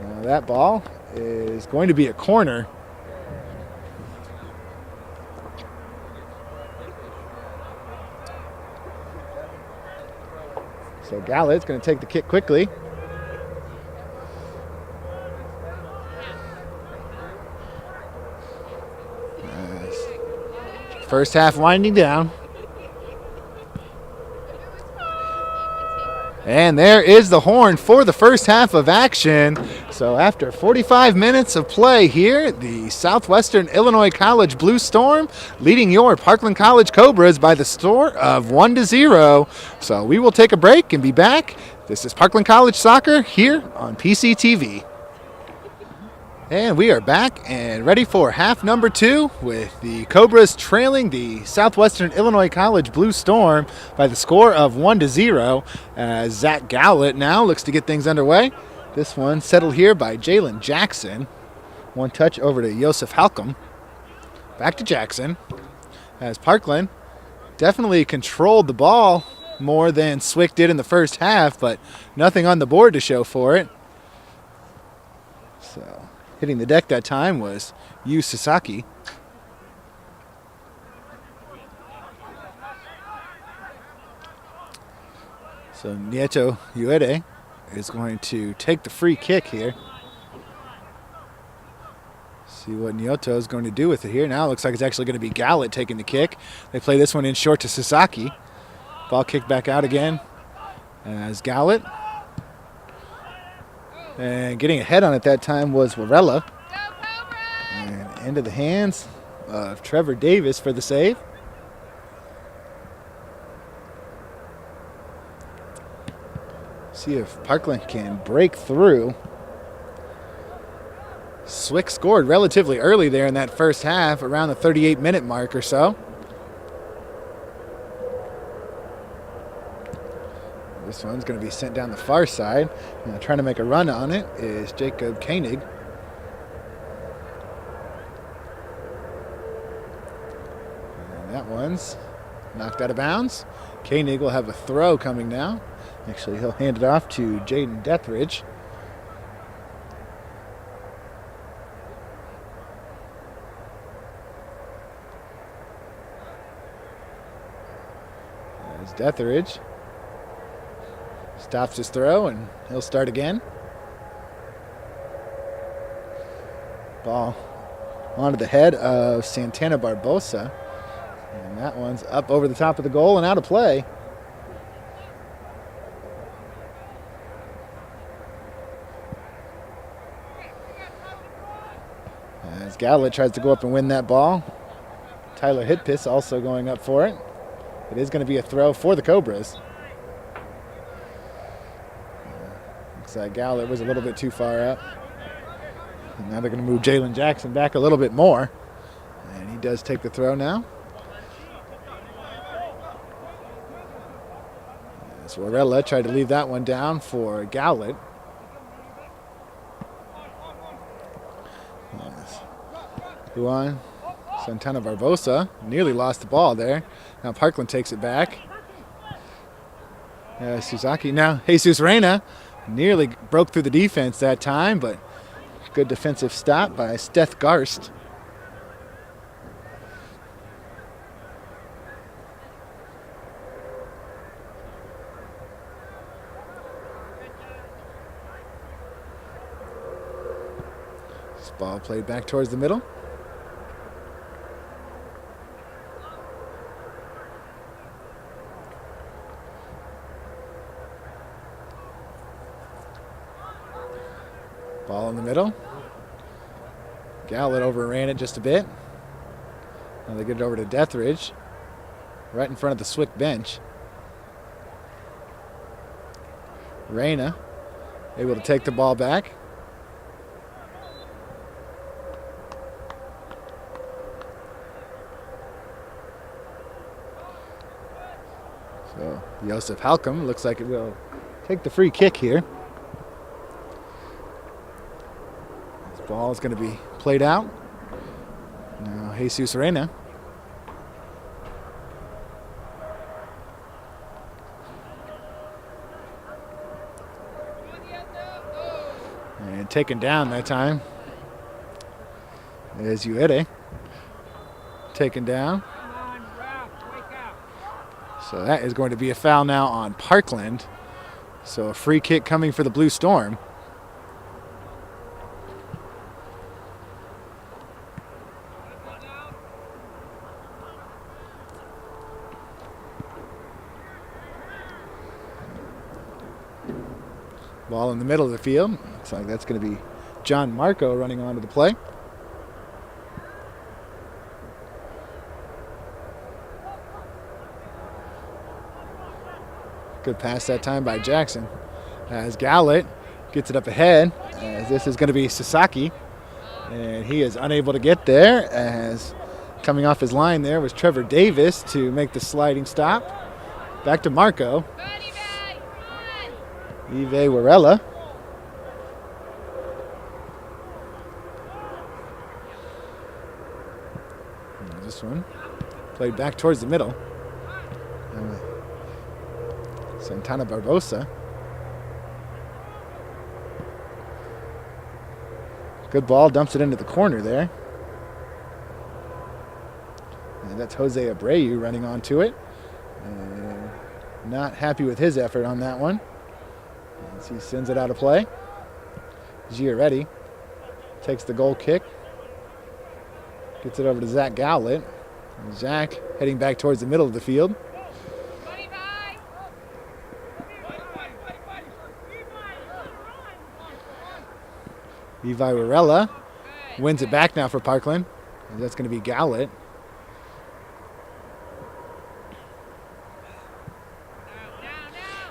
Now that ball is going to be a corner. So Gallet's going to take the kick quickly. First half winding down. And there is the horn for the first half of action. So after 45 minutes of play here, the Southwestern Illinois College Blue Storm leading your Parkland College Cobras by the score of 1-0. So we will take a break and be back. This is Parkland College Soccer here on PCTV. And we are back and ready for half number 2 with the Cobras trailing the Southwestern Illinois College Blue Storm by the score of 1-0 as Zach Gowlett now looks to get things underway. This one settled here by Jalen Jackson. One touch over to Joseph Halcom. Back to Jackson as Parkland definitely controlled the ball more than SWIC did in the first half, but nothing on the board to show for it. So hitting the deck that time was Yu Sasaki. So Nieto Uede is going to take the free kick here. See what Nieto is going to do with it here. Now it looks like it's actually going to be Gallett taking the kick. They play this one in short to Sasaki. Ball kicked back out again as Gallett. And getting ahead on it that time was Warella. And into the hands of Trevor Davis for the save. See if Parkland can break through. SWIC scored relatively early there in that first half, around the 38-minute mark or so. This one's going to be sent down the far side. Trying to make a run on it is Jacob Koenig. And that one's knocked out of bounds. Koenig will have a throw coming now. Actually, he'll hand it off to Jaden Dethridge. There's Dethridge. Stops his throw, and he'll start again. Ball onto the head of Santana Barbosa. And that one's up over the top of the goal and out of play. As Gallett tries to go up and win that ball. Tyler Hitpis also going up for it. It is going to be a throw for the Cobras. Looks like Gallett was a little bit too far up. And now they're going to move Jalen Jackson back a little bit more. And he does take the throw now. As Warella tried to leave that one down for Gallett. Yes. Juan Santana Barbosa nearly lost the ball there. Now Parkland takes it back. Suzaki now. Jesus Reyna nearly broke through the defense that time, but good defensive stop by Steth Garst. This ball played back towards the middle. Ball in the middle. Gallett overran it just a bit. Now they get it over to Deathridge, right in front of the SWIC bench. Reyna able to take the ball back. So Joseph Halcom looks like it will take the free kick here. Ball is going to be played out. Now Jesus Reyna. And taken down that time. There's Uede. Taken down. So that is going to be a foul now on Parkland. So a free kick coming for the Blue Storm. Ball in the middle of the field. Looks like that's going to be John Marco running onto the play. Good pass that time by Jackson. As Gallett gets it up ahead, as this is going to be Sasaki. And he is unable to get there, as coming off his line there was Trevor Davis to make the sliding stop. Back to Marco. Ive Warella. This one played back towards the middle. Santana Barbosa. Good ball, dumps it into the corner there. And that's Jose Abreu running onto it. And not happy with his effort on that one. As he sends it out of play. Giaretti takes the goal kick. Gets it over to Zach Gallett. And Zach heading back towards the middle of the field. Levi Warella wins it back now for Parkland. And that's going to be Gallett.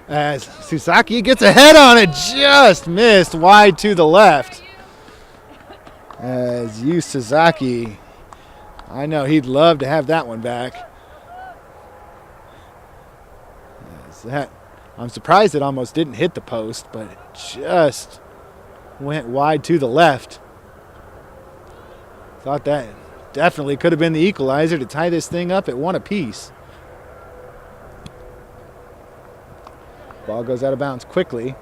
As Susaki gets a head on it, just missed wide to the left. As Yu Sasaki, I know he'd love to have that one back. I'm surprised it almost didn't hit the post, but it just went wide to the left. Thought that definitely could have been the equalizer to tie this thing up at one apiece. Ball goes out of bounds quickly.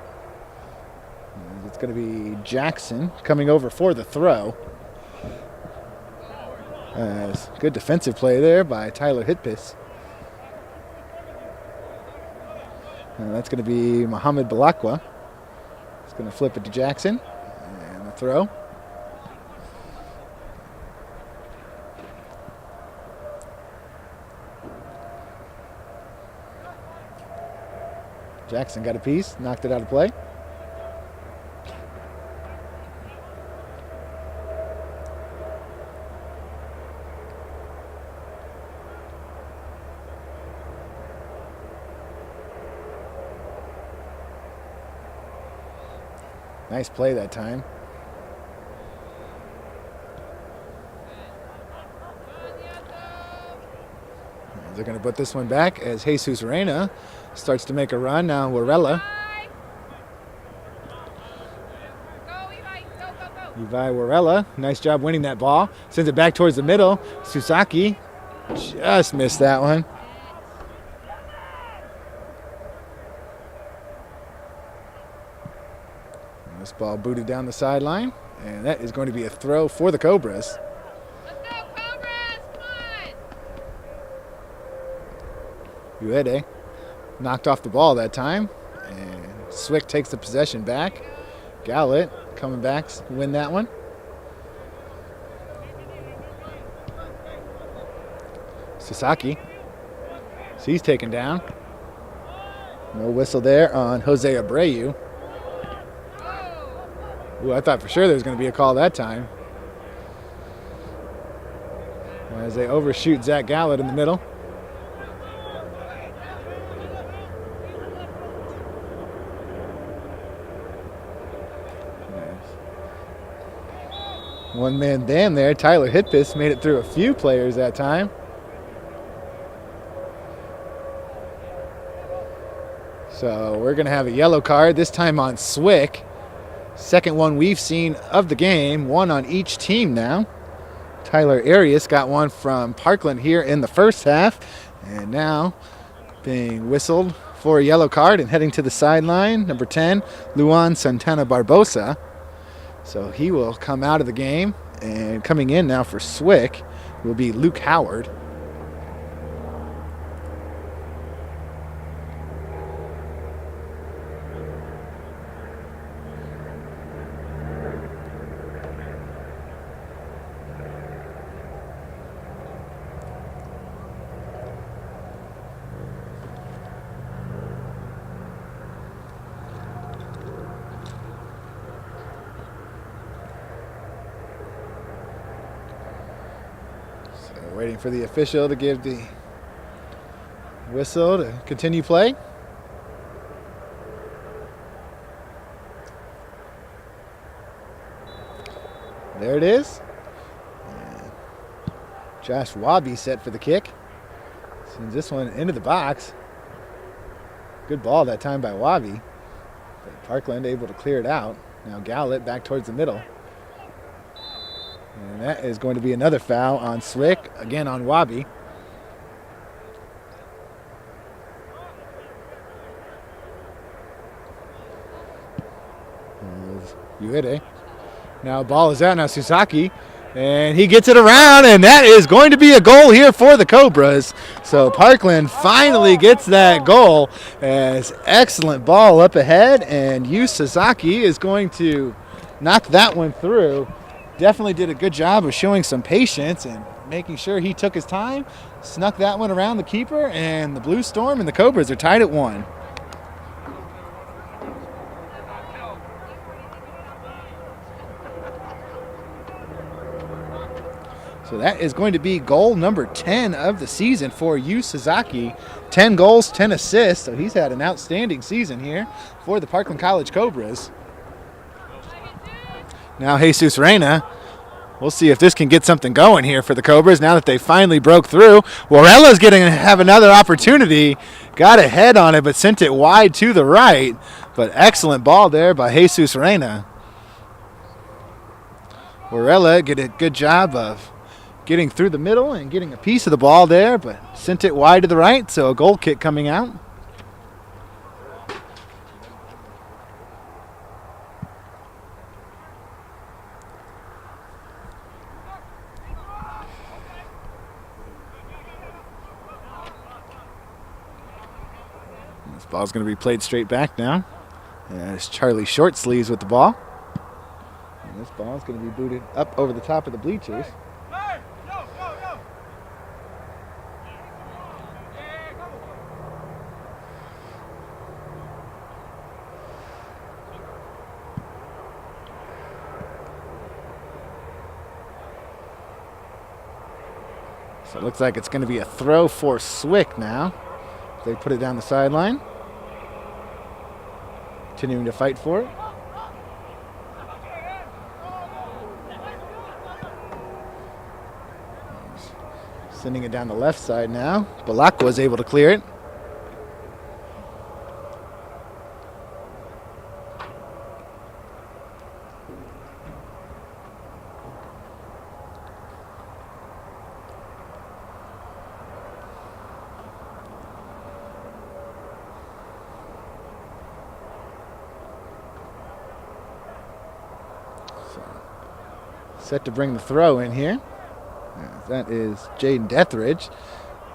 It's going to be Jackson coming over for the throw. Good defensive play there by Tyler Hitpis. And that's going to be Mohamed Balakwa. He's going to flip it to Jackson. And the throw. Jackson got a piece, knocked it out of play. Nice play that time. They're going to put this one back as Jesus Reina starts to make a run. Now Warella. Levi Warella, nice job winning that ball. Sends it back towards the middle. Susaki just missed that one. And this ball booted down the sideline, and that is going to be a throw for the Cobras. Let's go, Cobras! Come on! Uede knocked off the ball that time, and SWIC takes the possession back. Gallet coming back to win that one. Sasaki. He's taken down. No whistle there on Jose Abreu. Ooh, I thought for sure there was going to be a call that time. As they overshoot Zach Gallet in the middle. One man down there. Tyler Hitpis made it through a few players that time. So we're going to have a yellow card, this time on SWIC. Second one we've seen of the game, one on each team now. Tyler Arias got one from Parkland here in the first half, and now being whistled for a yellow card and heading to the sideline, number 10, Luan Santana Barbosa. So he will come out of the game, and coming in now for SWIC will be Luke Howard. Waiting for the official to give the whistle to continue play. There it is. And Josh Wabi set for the kick. Sends this one into the box. Good ball that time by Wabi. But Parkland able to clear it out. Now Gallet back towards the middle. And that is going to be another foul on SWIC, again on Wabi. Uede. Now ball is out, now Susaki. And he gets it around, and that is going to be a goal here for the Cobras. So Parkland finally gets that goal. As excellent ball up ahead, and Yu Sasaki is going to knock that one through. Definitely did a good job of showing some patience and making sure he took his time. Snuck that one around the keeper, and the Blue Storm and the Cobras are tied at 1. So that is going to be goal number 10 of the season for Yu Sasaki. 10 goals, 10 assists. So he's had an outstanding season here for the Parkland College Cobras. Now Jesus Reina. We'll see if this can get something going here for the Cobras now that they finally broke through. Warella's going to have another opportunity. Got a head on it, but sent it wide to the right. But excellent ball there by Jesus Reina. Warella did a good job of getting through the middle and getting a piece of the ball there, but sent it wide to the right, so a goal kick coming out. This ball's going to be played straight back now. As Charlie Shortsleeves with the ball. And this ball is going to be booted up over the top of the bleachers. So it looks like it's going to be a throw for SWIC now. They put it down the sideline. Continuing to fight for it. Sending it down the left side now. Balak was able to clear it. Set to bring the throw in here. That is Jaden Deathridge,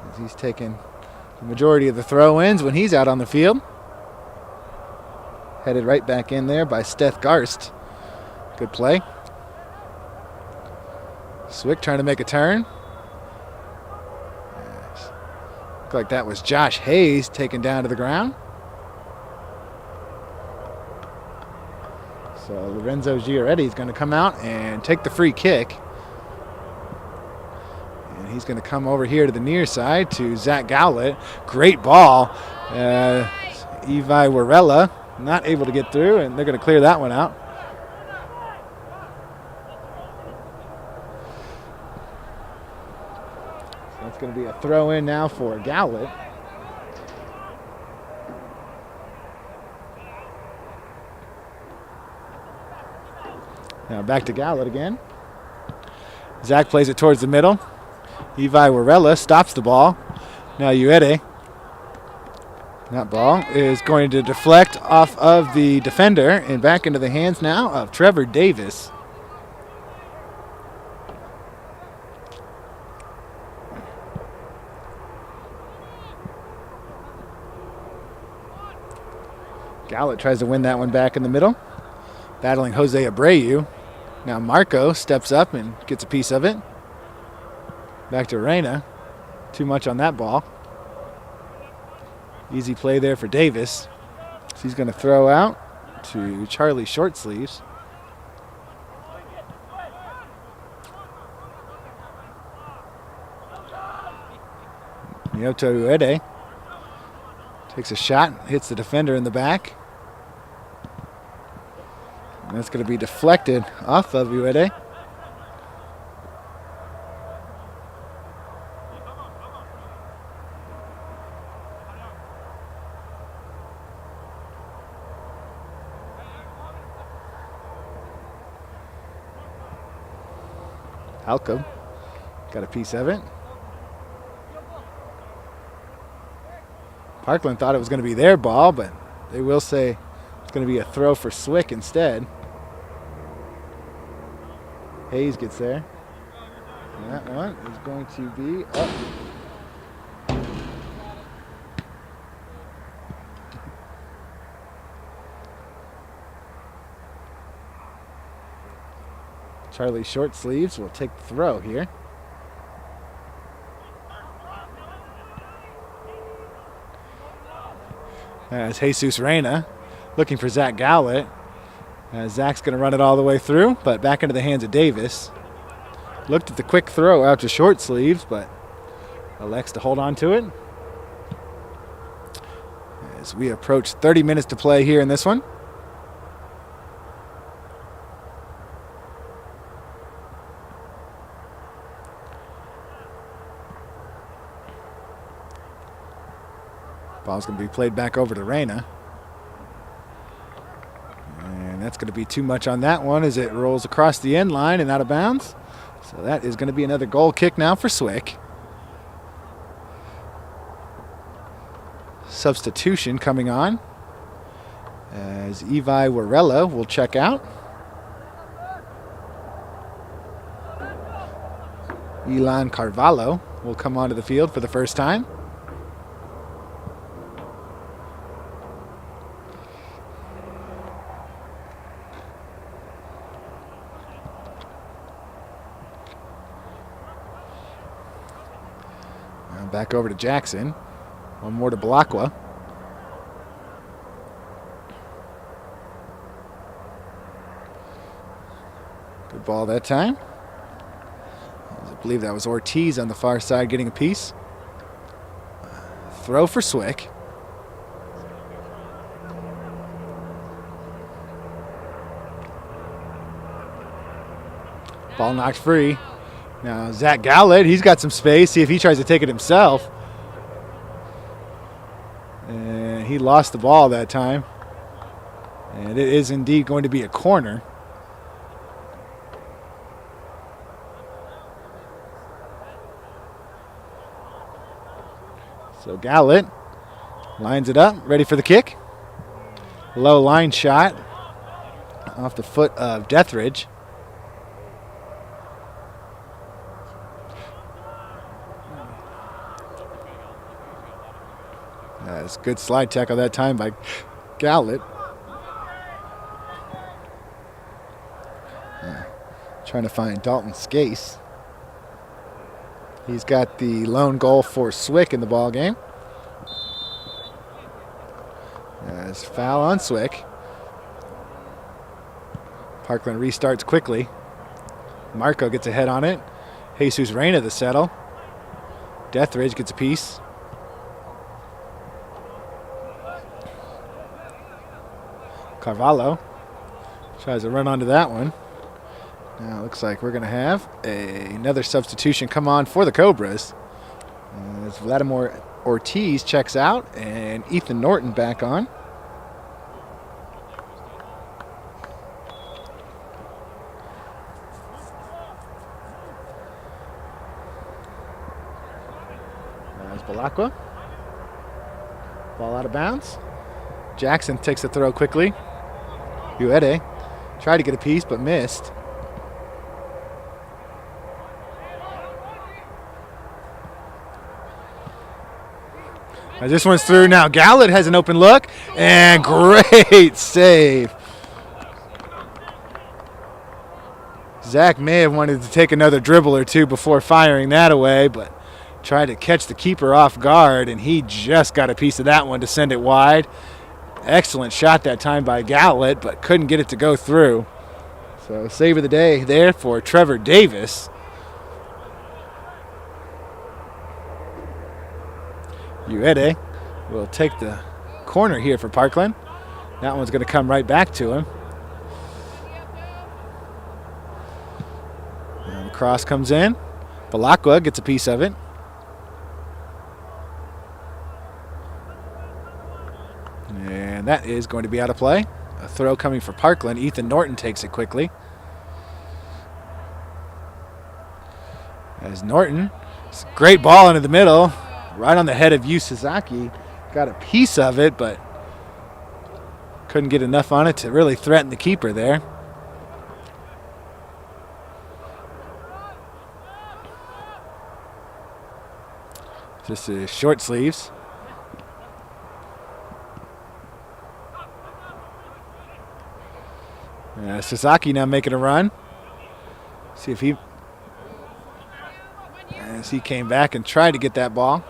as he's taken the majority of the throw-ins when he's out on the field. Headed right back in there by Steth Garst. Good play. SWIC trying to make a turn. Looked like that was Josh Hayes taken down to the ground. So Lorenzo Giaretti is going to come out and take the free kick. And he's going to come over here to the near side to Zach Gowlett. Great ball. Evi Warella not able to get through, and they're going to clear that one out. So that's going to be a throw in now for Gowlett. Now back to Gowlett again. Zach plays it towards the middle. Evi Warella stops the ball. Now Uede. That ball is going to deflect off of the defender and back into the hands now of Trevor Davis. Gowlett tries to win that one back in the middle. Battling Jose Abreu. Now Marco steps up and gets a piece of it. Back to Reyna. Too much on that ball. Easy play there for Davis. So he's going to throw out to Charlie Shortsleeves. Nyoto Uede takes a shot, hits the defender in the back. And that's going to be deflected off of Uede. Halcomb got a piece of it. Parkland thought it was going to be their ball, but they will say it's going to be a throw for SWIC instead. Hayes gets there. And that one is going to be up. Charlie Shortsleeves will take the throw here. As Jesus Reyna looking for Zach Gowlett. Zach's going to run it all the way through, but back into the hands of Davis. Looked at the quick throw out to Shortsleeves, but elects to hold on to it. As we approach 30 minutes to play here in this one. Ball's going to be played back over to Reyna. And that's going to be too much on that one as it rolls across the end line and out of bounds. So that is going to be another goal kick now for SWIC. Substitution coming on as Evi Warella will check out. Elan Carvalho will come onto the field for the first time. Back over to Jackson. One more to Balakwa. Good ball that time. I believe that was Ortiz on the far side getting a piece. Throw for SWIC. Ball knocked free. Now Zach Gallett, he's got some space. See if he tries to take it himself. And he lost the ball that time. And it is indeed going to be a corner. So Gallett lines it up, ready for the kick. Low line shot off the foot of Deathridge. That's a good slide tackle that time by Gallett. Trying to find Dalton Skase. He's got the lone goal for SWIC in the ball game. As foul on SWIC. Parkland restarts quickly. Marco gets a head on it. Jesus Reyna the settle. Deathridge gets a piece. Carvalho tries to run onto that one. Now it looks like we're going to have another substitution come on for the Cobras. As Vladimir Ortiz checks out and Ethan Norton back on. There's Balakwa. Ball out of bounds. Jackson takes the throw quickly. Uede tried to get a piece but missed. This one's through now. Gallett has an open look, and great save. Zach may have wanted to take another dribble or two before firing that away, but tried to catch the keeper off guard, and he just got a piece of that one to send it wide. Excellent shot that time by Gallett, but couldn't get it to go through. So save of the day there for Trevor Davis. Uede will take the corner here for Parkland. That one's going to come right back to him. And the cross comes in. Balakwa gets a piece of it. And that is going to be out of play. A throw coming for Parkland. Ethan Norton takes it quickly. As Norton, great ball into the middle. Right on the head of Yu Sasaki. Got a piece of it, but couldn't get enough on it to really threaten the keeper there. Just his short sleeves. Sasaki now making a run. See if he... As he came back and tried to get that ball.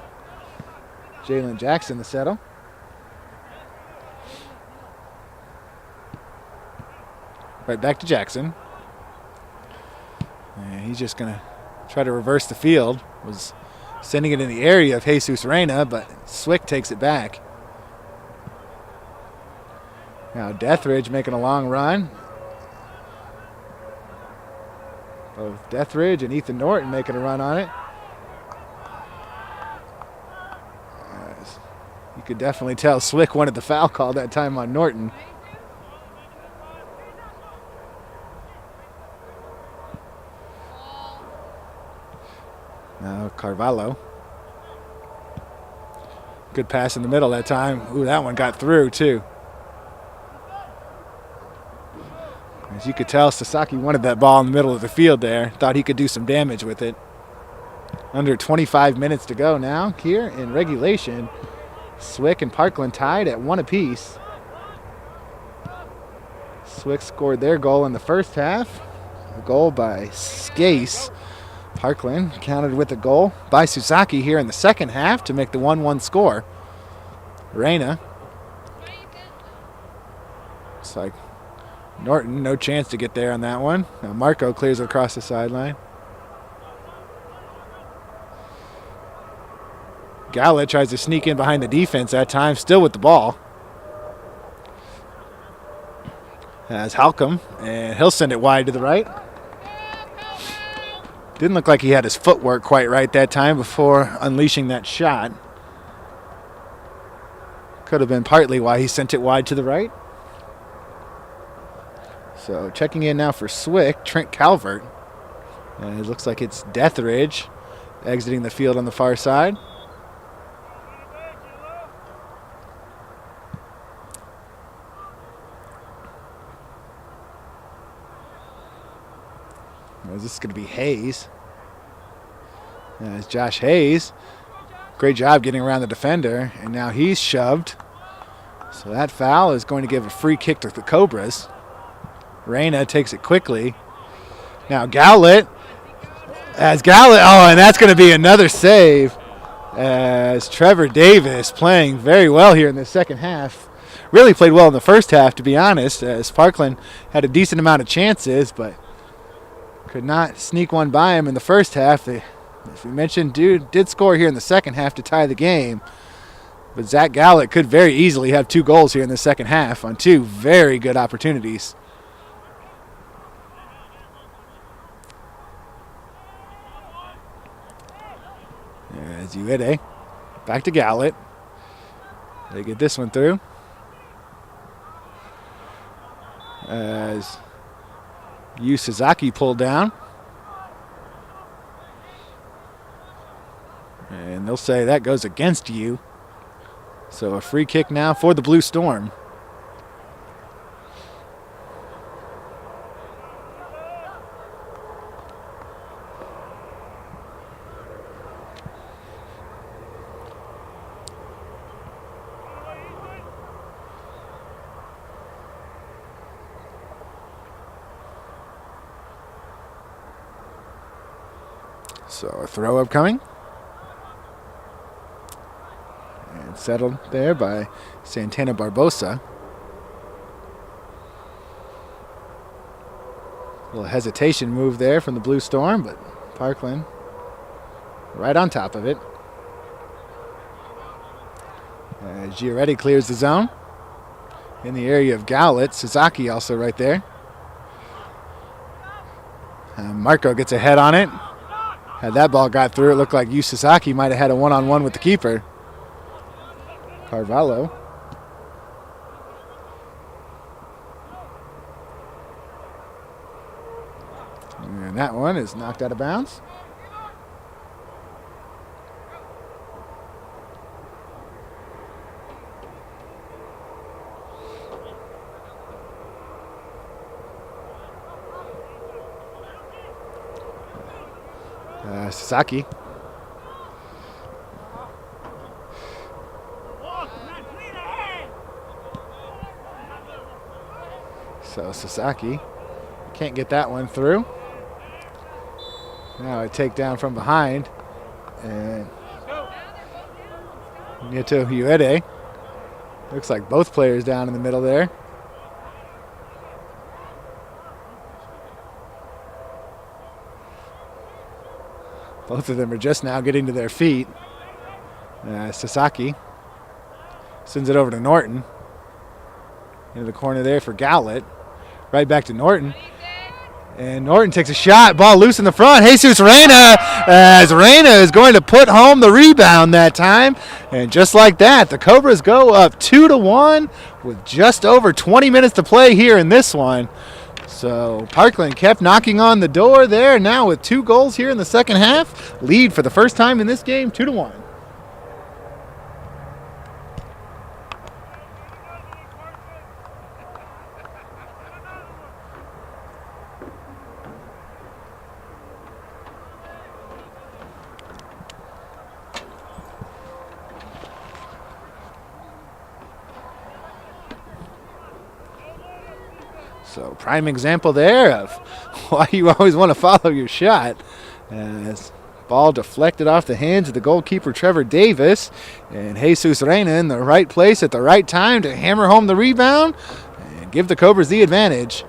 Jalen Jackson the settle. Right back to Jackson. And he's just going to try to reverse the field. Was sending it in the area of Jesus Reyna, but SWIC takes it back. Now Deathridge making a long run. Both Deathridge and Ethan Norton making a run on it. You could definitely tell SWIC wanted the foul call that time on Norton. Now Carvalho. Good pass in the middle that time. Ooh, that one got through too. As you could tell, Sasaki wanted that ball in the middle of the field there. Thought he could do some damage with it. Under 25 minutes to go now here in regulation. SWIC and Parkland tied at 1 apiece. SWIC scored their goal in the first half. A goal by Skase. Parkland countered with a goal by Sasaki here in the second half to make the 1-1 score. Reyna. Looks like Norton, no chance to get there on that one. Now Marco clears it across the sideline. Gallett tries to sneak in behind the defense that time, still with the ball. As Halcomb, and he'll send it wide to the right. Didn't look like he had his footwork quite right that time before unleashing that shot. Could have been partly why he sent it wide to the right. So checking in now for SWIC, Trent Calvert. And it looks like it's Deathridge exiting the field on the far side. This is going to be Hayes. It's Josh Hayes. Great job getting around the defender, and now he's shoved. So that foul is going to give a free kick to the Cobras. Reyna takes it quickly. Now Gowlett. And that's going to be another save as Trevor Davis playing very well here in the second half. Really played well in the first half, to be honest, as Parkland had a decent amount of chances, but could not sneak one by him in the first half. As we mentioned, did score here in the second half to tie the game. But Zach Gowlett could very easily have 2 goals here in the second half on 2 very good opportunities. As Uede, back to Gowlett. They get this one through. As Yu Sasaki pulled down. And they'll say that goes against you. So a free kick now for the Blue Storm. So a throw upcoming. And settled there by Santana Barbosa. A little hesitation move there from the Blue Storm, but Parkland right on top of it. Giaretti clears the zone. In the area of Gowlett, Sasaki also right there. Marco gets a head on it. Had that ball got through, it looked like Yu Sasaki might have had a one-on-one with the keeper. Carvalho. And that one is knocked out of bounds. Sasaki. So Sasaki can't get that one through. Now a takedown from behind. And Nieto Uede. Looks like both players down in the middle there. Both of them are just now getting to their feet. Sasaki sends it over to Norton. Into the corner there for Gowlett. Right back to Norton. And Norton takes a shot. Ball loose in the front. Jesus Reyna, as Reyna is going to put home the rebound that time. And just like that, the Cobras go up 2-1 with just over 20 minutes to play here in this one. So Parkland kept knocking on the door there. Now with 2 goals here in the second half. Lead for the first time in this game, 2-1. So prime example there of why you always want to follow your shot. As ball deflected off the hands of the goalkeeper Trevor Davis. And Jesus Reyna in the right place at the right time to hammer home the rebound and give the Cobras the advantage.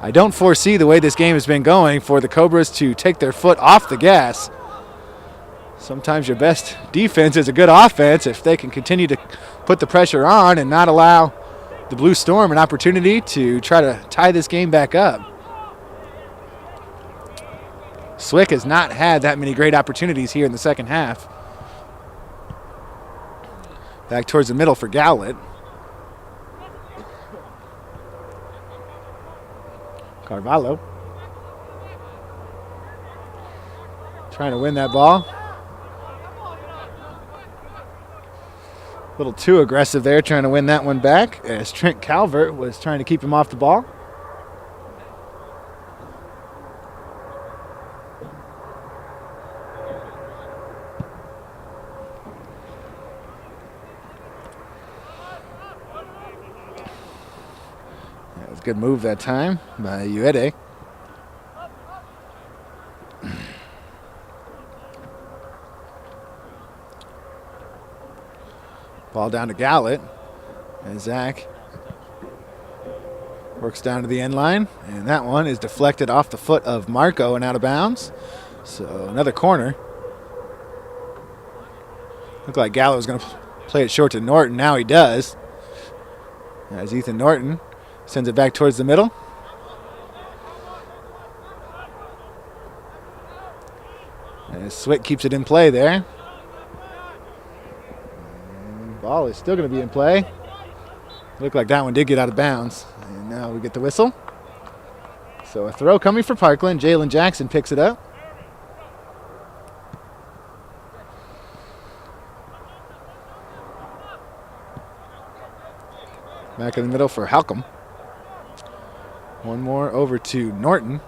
I don't foresee the way this game has been going for the Cobras to take their foot off the gas. Sometimes your best defense is a good offense if they can continue to put the pressure on and not allow the Blue Storm an opportunity to try to tie this game back up. SWIC has not had that many great opportunities here in the second half. Back towards the middle for Gowlett. Carvalho trying to win that ball. A little too aggressive there, trying to win that one back, as Trent Calvert was trying to keep him off the ball. That was a good move that time by Uede. Ball down to Gowlett, and Zach works down to the end line, and that one is deflected off the foot of Marco and out of bounds. So another corner. Looked like Gowlett was going to play it short to Norton. Now he does. As Ethan Norton sends it back towards the middle. And SWIC keeps it in play there. Ball is still going to be in play. Looked like that one did get out of bounds. And now we get the whistle. So a throw coming for Parkland. Jalen Jackson picks it up. Back in the middle for Halcomb. One more over to Norton.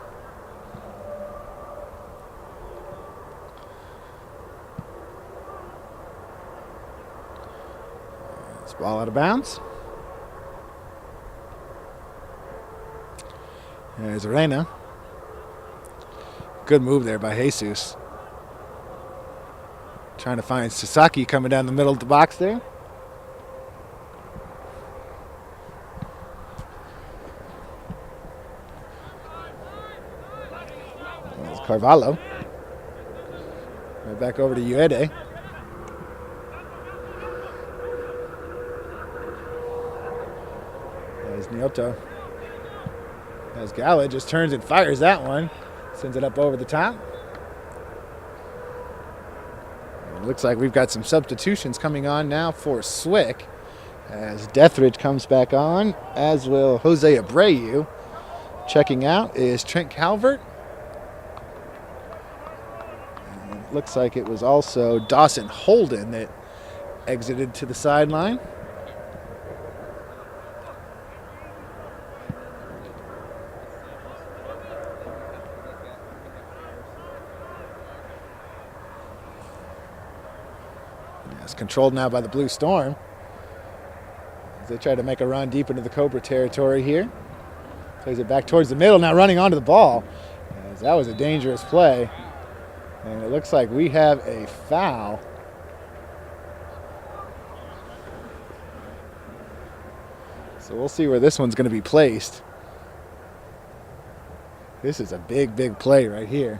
Ball out of bounds. There's Arena. Good move there by Jesus. Trying to find Sasaki coming down the middle of the box there. There's Carvalho. Right back over to Uede. Nyoto. As Gowlett just turns and fires that one. Sends it up over the top. And it looks like we've got some substitutions coming on now for SWIC. As Deathridge comes back on, as will Jose Abreu. Checking out is Trent Calvert. And it looks like it was also Dawson Holden that exited to the sideline. It's controlled now by the Blue Storm. As they try to make a run deep into the Cobra territory here. Plays it back towards the middle, now running onto the ball. As that was a dangerous play. And it looks like we have a foul. So we'll see where this one's going to be placed. This is a big, big play right here.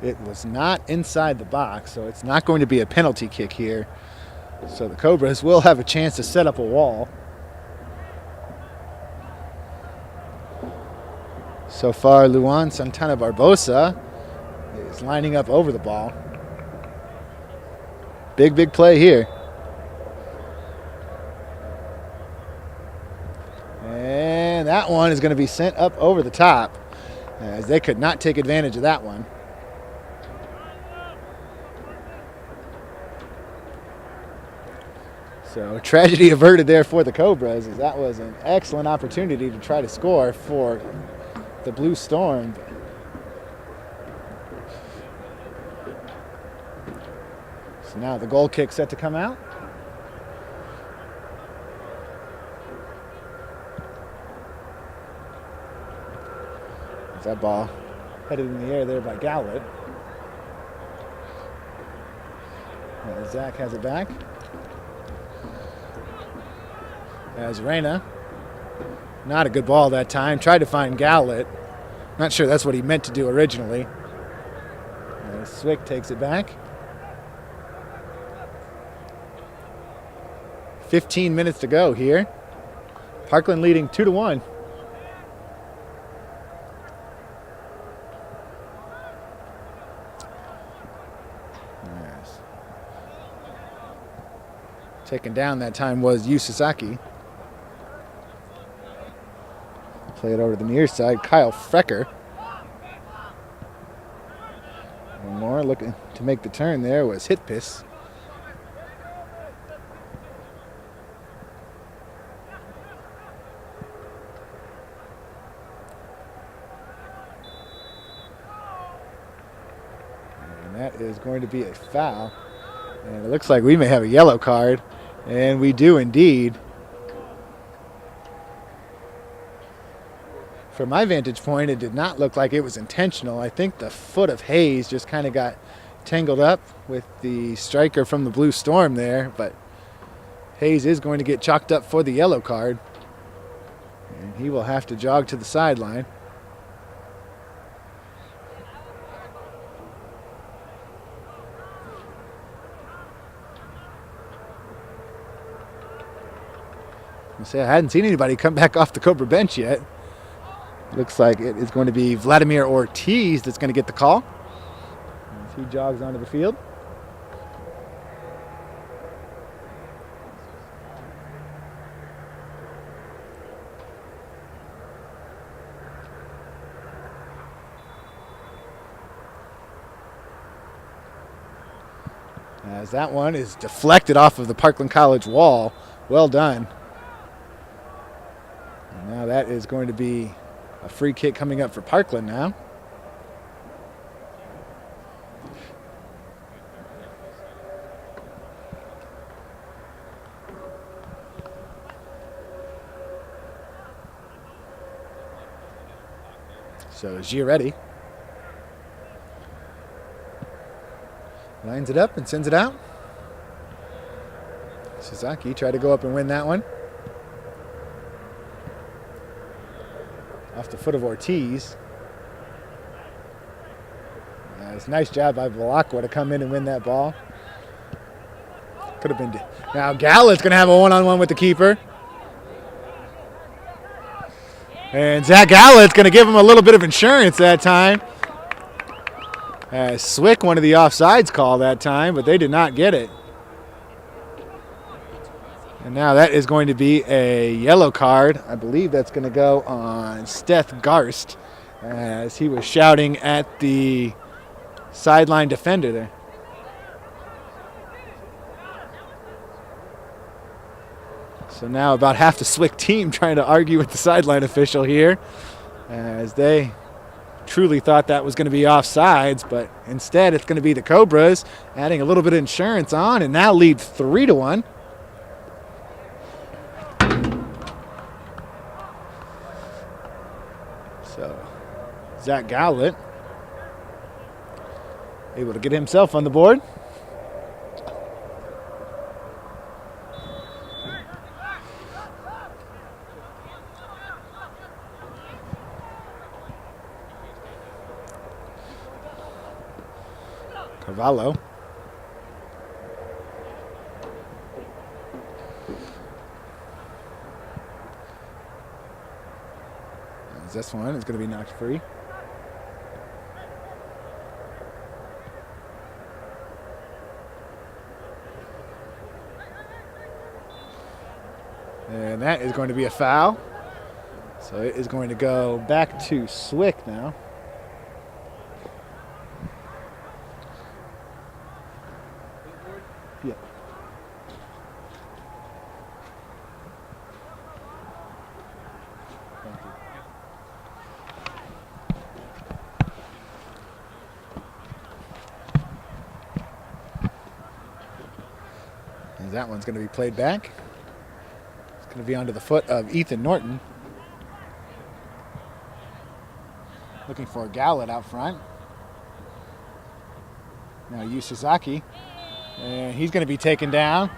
It was not inside the box, so it's not going to be a penalty kick here. So the Cobras will have a chance to set up a wall. So far, Luan Santana Barbosa is lining up over the ball. Big, big play here. And that one is going to be sent up over the top, as they could not take advantage of that one. So tragedy averted there for the Cobras, as that was an excellent opportunity to try to score for the Blue Storm. So now the goal kick set to come out. That ball headed in the air there by Gowlett. Zach has it back. As Reyna, not a good ball that time, tried to find Gowlett. Not sure that's what he meant to do originally. SWIC takes it back. 15 minutes to go here. Parkland leading 2-1. Yes. Taken down that time was Yu Sasaki. Play it over to the near side. Kyle Frecker. One more looking to make the turn there was Hitpiss. And that is going to be a foul. And it looks like we may have a yellow card. And we do indeed. From my vantage point, it did not look like it was intentional. I think the foot of Hayes just kind of got tangled up with the striker from the Blue Storm there, but Hayes is going to get chalked up for the yellow card, and he will have to jog to the sideline. I hadn't seen anybody come back off the Cobra bench yet. Looks like it is going to be Vladimir Ortiz that's going to get the call as he jogs onto the field. As that one is deflected off of the Parkland College wall. Well done. And now that is going to be a free kick coming up for Parkland now. So Giretti lines it up and sends it out. Sasaki tried to go up and win that one. Off the foot of Ortiz. It's a nice job by Valakwa to come in and win that ball. Could have been. Now Gallett's going to have a one-on-one with the keeper. And Zach Gallett's going to give him a little bit of insurance that time. SWIC wanted the offsides call that time, but they did not get it. And now that is going to be a yellow card. I believe that's going to go on Steth Garst as he was shouting at the sideline defender there. So now about half the SWIC team trying to argue with the sideline official here as they truly thought that was going to be offsides, but instead it's going to be the Cobras adding a little bit of insurance on and now lead 3-1. So Zach Gallett able to get himself on the board. Carvalho. This one is going to be knocked free. And that is going to be a foul. So it is going to go back to SWIC now. Yeah. Thank you. And that one's going to be played back. It's going to be onto the foot of Ethan Norton. Looking for Gallett out front. Now Yu Sasaki. And he's going to be taken down.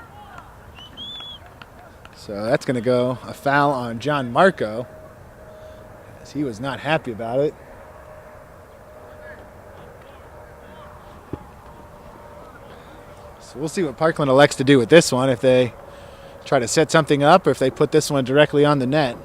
So that's going to go a foul on John Marco, as he was not happy about it. So we'll see what Parkland elects to do with this one, if they try to set something up or if they put this one directly on the net.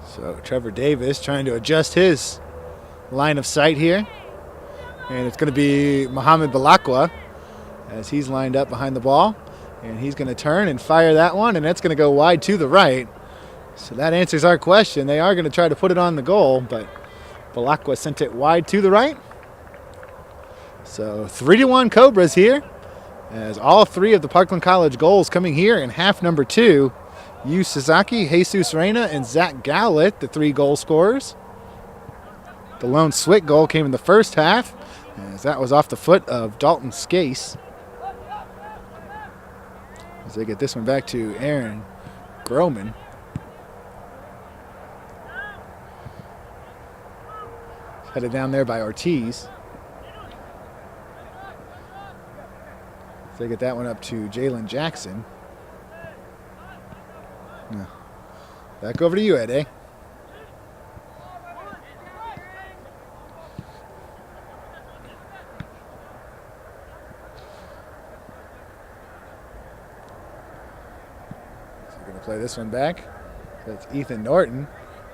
So Trevor Davis trying to adjust his line of sight here. And it's going to be Mohamed Balakwa as he's lined up behind the ball. And he's going to turn and fire that one, and that's going to go wide to the right. So that answers our question. They are going to try to put it on the goal, but Balakwa sent it wide to the right. So 3-1 Cobras here, as all three of the Parkland College goals coming here in half number 2. Yu Sasaki, Jesus Reyna, and Zach Gallett, the 3 goal scorers. The lone SWIC goal came in the first half, as that was off the foot of Dalton Skase. As they get this one back to Aaron Groman. Headed down there by Ortiz. As they get that one up to Jalen Jackson. No. Back over to you, Ed. Play this one back. That's Ethan Norton.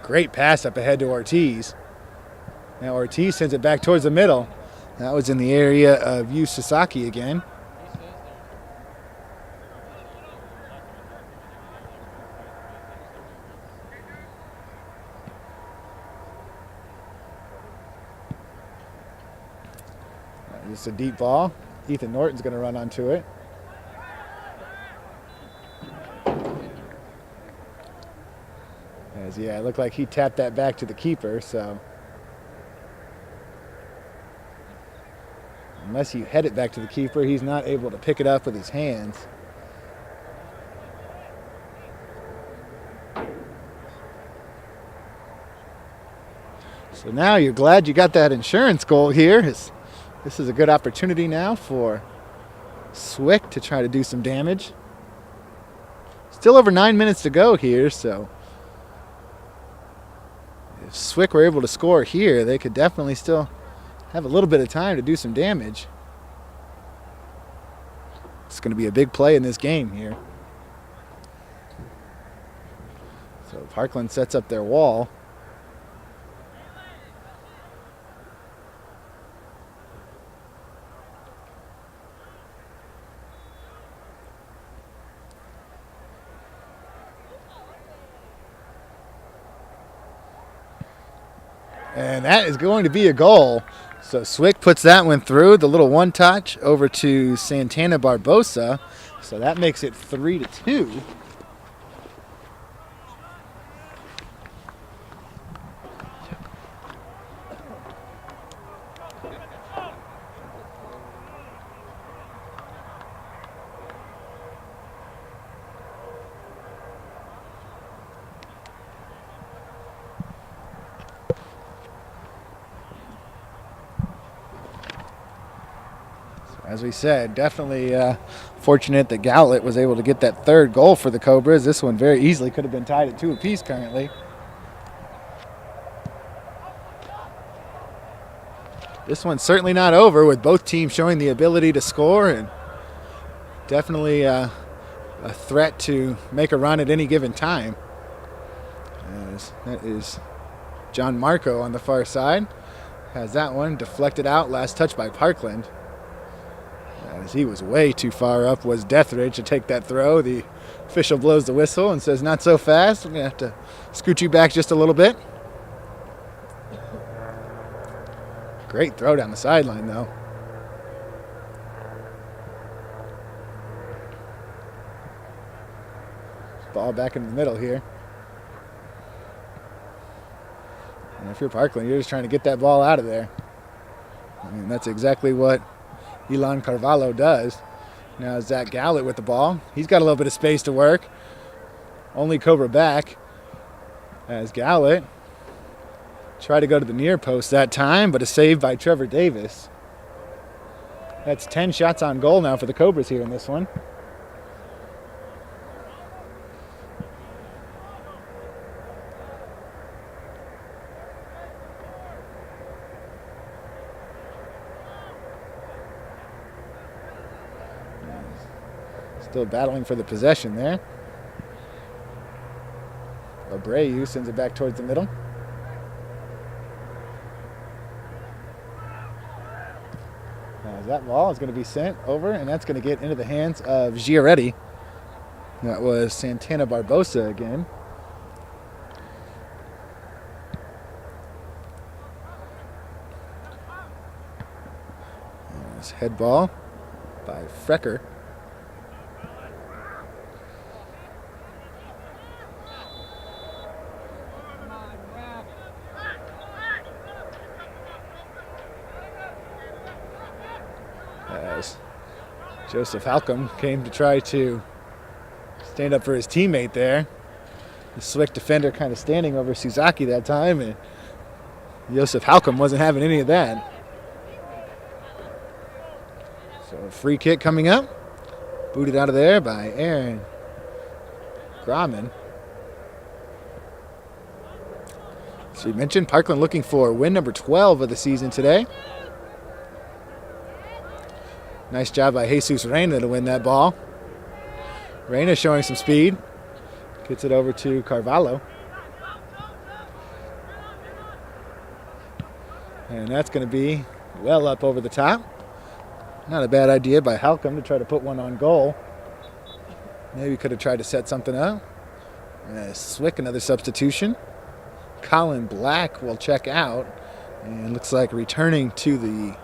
Great pass up ahead to Ortiz. Now Ortiz sends it back towards the middle. That was in the area of Yu Sasaki again. It's a deep ball. Ethan Norton's going to run onto it. Yeah, it looked like he tapped that back to the keeper, so unless you head it back to the keeper, he's not able to pick it up with his hands. So now you're glad you got that insurance goal here. This is a good opportunity now for SWIC to try to do some damage. Still over 9 minutes to go here, so if SWIC were able to score here, they could definitely still have a little bit of time to do some damage. It's going to be a big play in this game here. So Parkland sets up their wall. And that is going to be a goal. So SWIC puts that one through, the little one touch over to Santana Barbosa. So that makes it 3-2. As we said, definitely fortunate that Gallett was able to get that third goal for the Cobras. This one very easily could have been tied at 2 apiece currently. This one's certainly not over, with both teams showing the ability to score, and definitely a threat to make a run at any given time. As that is John Marco on the far side. Has that one deflected out, last touch by Parkland. As he was way too far up was Deathridge to take that throw. The official blows the whistle and says, not so fast. We're going to have to scoot you back just a little bit. Great throw down the sideline, though. Ball back in the middle here. And if you're Parkland, you're just trying to get that ball out of there. I mean, that's exactly what Elan Carvalho does. Now Zach Gallett with the ball. He's got a little bit of space to work. Only Cobra back as Gallett tried to go to the near post that time, but a save by Trevor Davis. That's 10 shots on goal now for the Cobras here in this one. Still battling for the possession there. Abreu sends it back towards the middle. As that ball is going to be sent over, and that's going to get into the hands of Giaretti. That was Santana Barbosa again. There's head ball by Frecker. As Joseph Halcomb came to try to stand up for his teammate there. The SWIC defender kind of standing over Suzaki that time, and Joseph Halcomb wasn't having any of that. So a free kick coming up. Booted out of there by Aaron Grauman. So you mentioned Parkland looking for win number 12 of the season today. Nice job by Jesus Reina to win that ball. Reina showing some speed. Gets it over to Carvalho. And that's going to be well up over the top. Not a bad idea by Halcomb to try to put one on goal. Maybe could have tried to set something up. SWIC, another substitution. Colin Black will check out. And looks like returning to the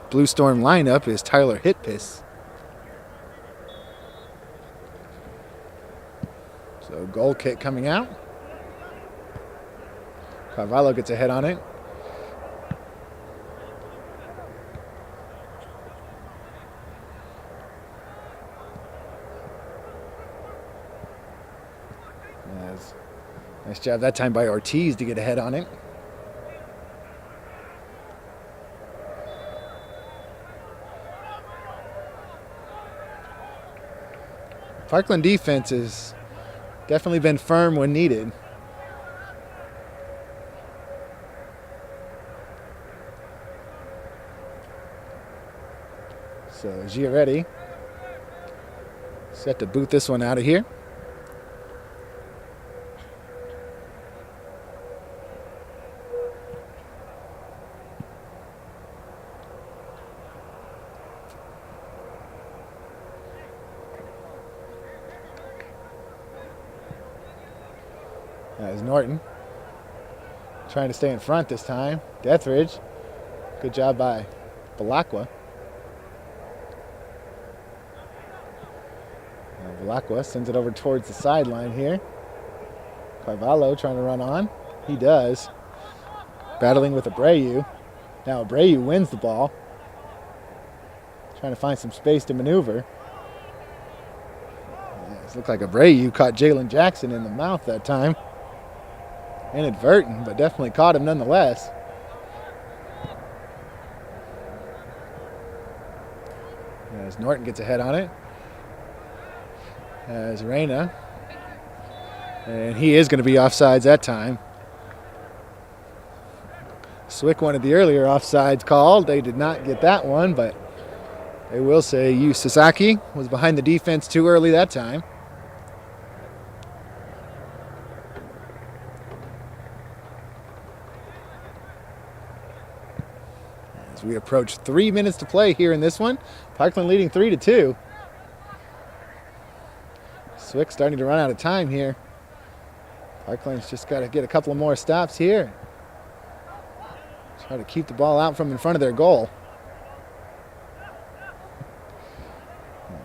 Blue Storm lineup is Tyler Hitpiss. So goal kick coming out. Carvalho gets a head on it. Nice job that time by Ortiz to get a head on it. Parkland defense has definitely been firm when needed. So Giaretti set to boot this one out of here. As Norton trying to stay in front this time. Deathridge, good job by Balakwa. Balakwa sends it over towards the sideline here. Carvalho trying to run on. He does. Battling with Abreu. Now Abreu wins the ball. Trying to find some space to maneuver. It looked like Abreu caught Jalen Jackson in the mouth that time. Inadvertent, but definitely caught him nonetheless. As Norton gets a head on it. As Reina. And he is going to be offsides that time. SWIC wanted the earlier offsides called. They did not get that one, but they will say Yu Sasaki was behind the defense too early that time. As we approach 3 minutes to play here in this one. Parkland leading 3-2. SWIC starting to run out of time here. Parkland's just got to get a couple of more stops here. Try to keep the ball out from in front of their goal.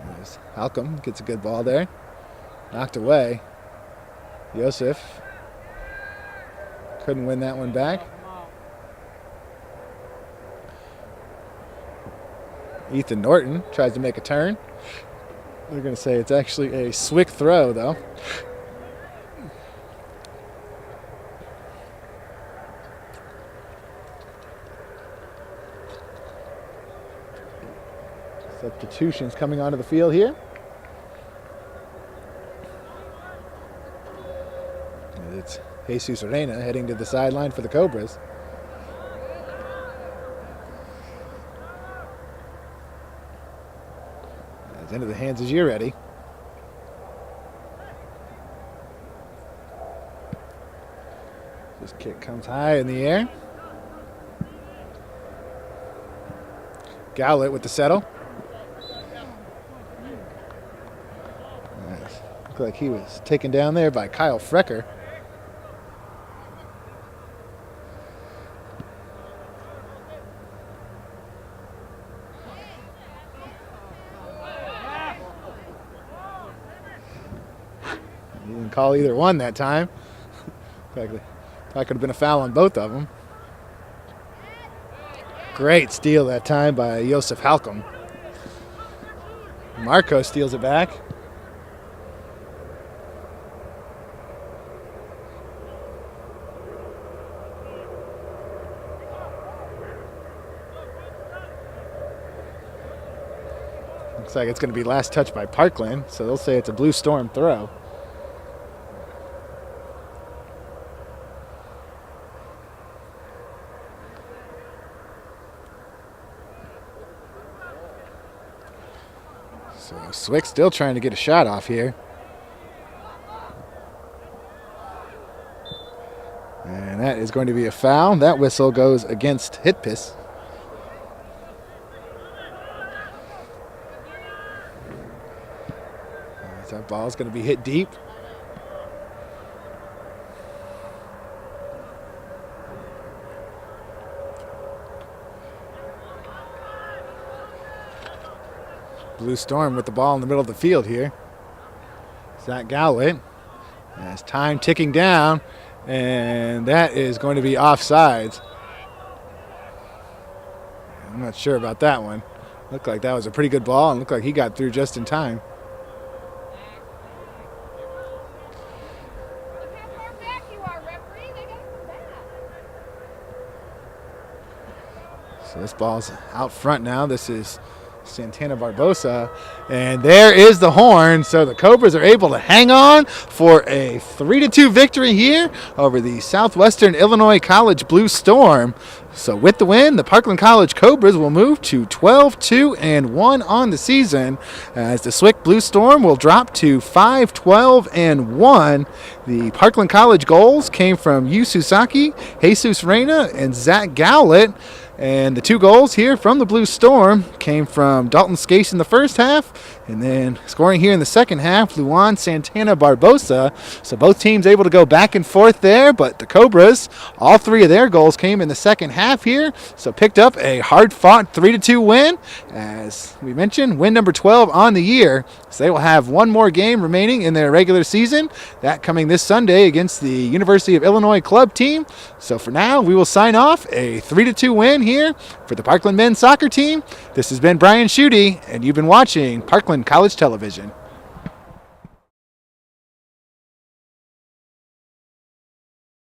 There's Halcomb gets a good ball there. Knocked away. Joseph couldn't win that one back. Ethan Norton tries to make a turn. They're going to say it's actually a SWIC throw, though. Substitutions coming onto the field here. And it's Jesus Reina heading to the sideline for the Cobras. As into the hands as you're ready. This kick comes high in the air. Gowlett with the settle. Nice. Looked like he was taken down there by Kyle Frecker. He didn't call either one that time. That could have been a foul on both of them. Great steal that time by Josef Halcom. Marco steals it back. Looks like it's going to be last touch by Parkland, so they'll say it's a Blue Storm throw. So SWIC still trying to get a shot off here. And that is going to be a foul. That whistle goes against Hitpiss. That ball is going to be hit deep. Blue Storm with the ball in the middle of the field here. Zach Gowlett has time ticking down, and that is going to be offsides. I'm not sure about that one. Looked like that was a pretty good ball, and looked like he got through just in time. Look how far back you are, referee. They gotta come back. So this ball's out front now. This is Santana Barbosa, and there is the horn. So the Cobras are able to hang on for a 3-2 victory here over the Southwestern Illinois College Blue Storm. So with the win, the Parkland College Cobras will move to 12-2-1 on the season, as the SWIC Blue Storm will drop to 5-12-1. The Parkland College goals came from Yu Susaki, Jesus Reina, and Zach Gowlett. And the two goals here from the Blue Storm came from Dalton Skase in the first half, and then scoring here in the second half, Luan Santana Barbosa. So both teams able to go back and forth there, but the Cobras, all three of their goals came in the second half here, so picked up a hard-fought 3-2 win. As we mentioned, win number 12 on the year. So they will have one more game remaining in their regular season, that coming this Sunday against the University of Illinois club team. So for now, we will sign off a 3-2 win here for the Parkland men's soccer team. This has been Brian Schutte, and you've been watching Parkland College Television.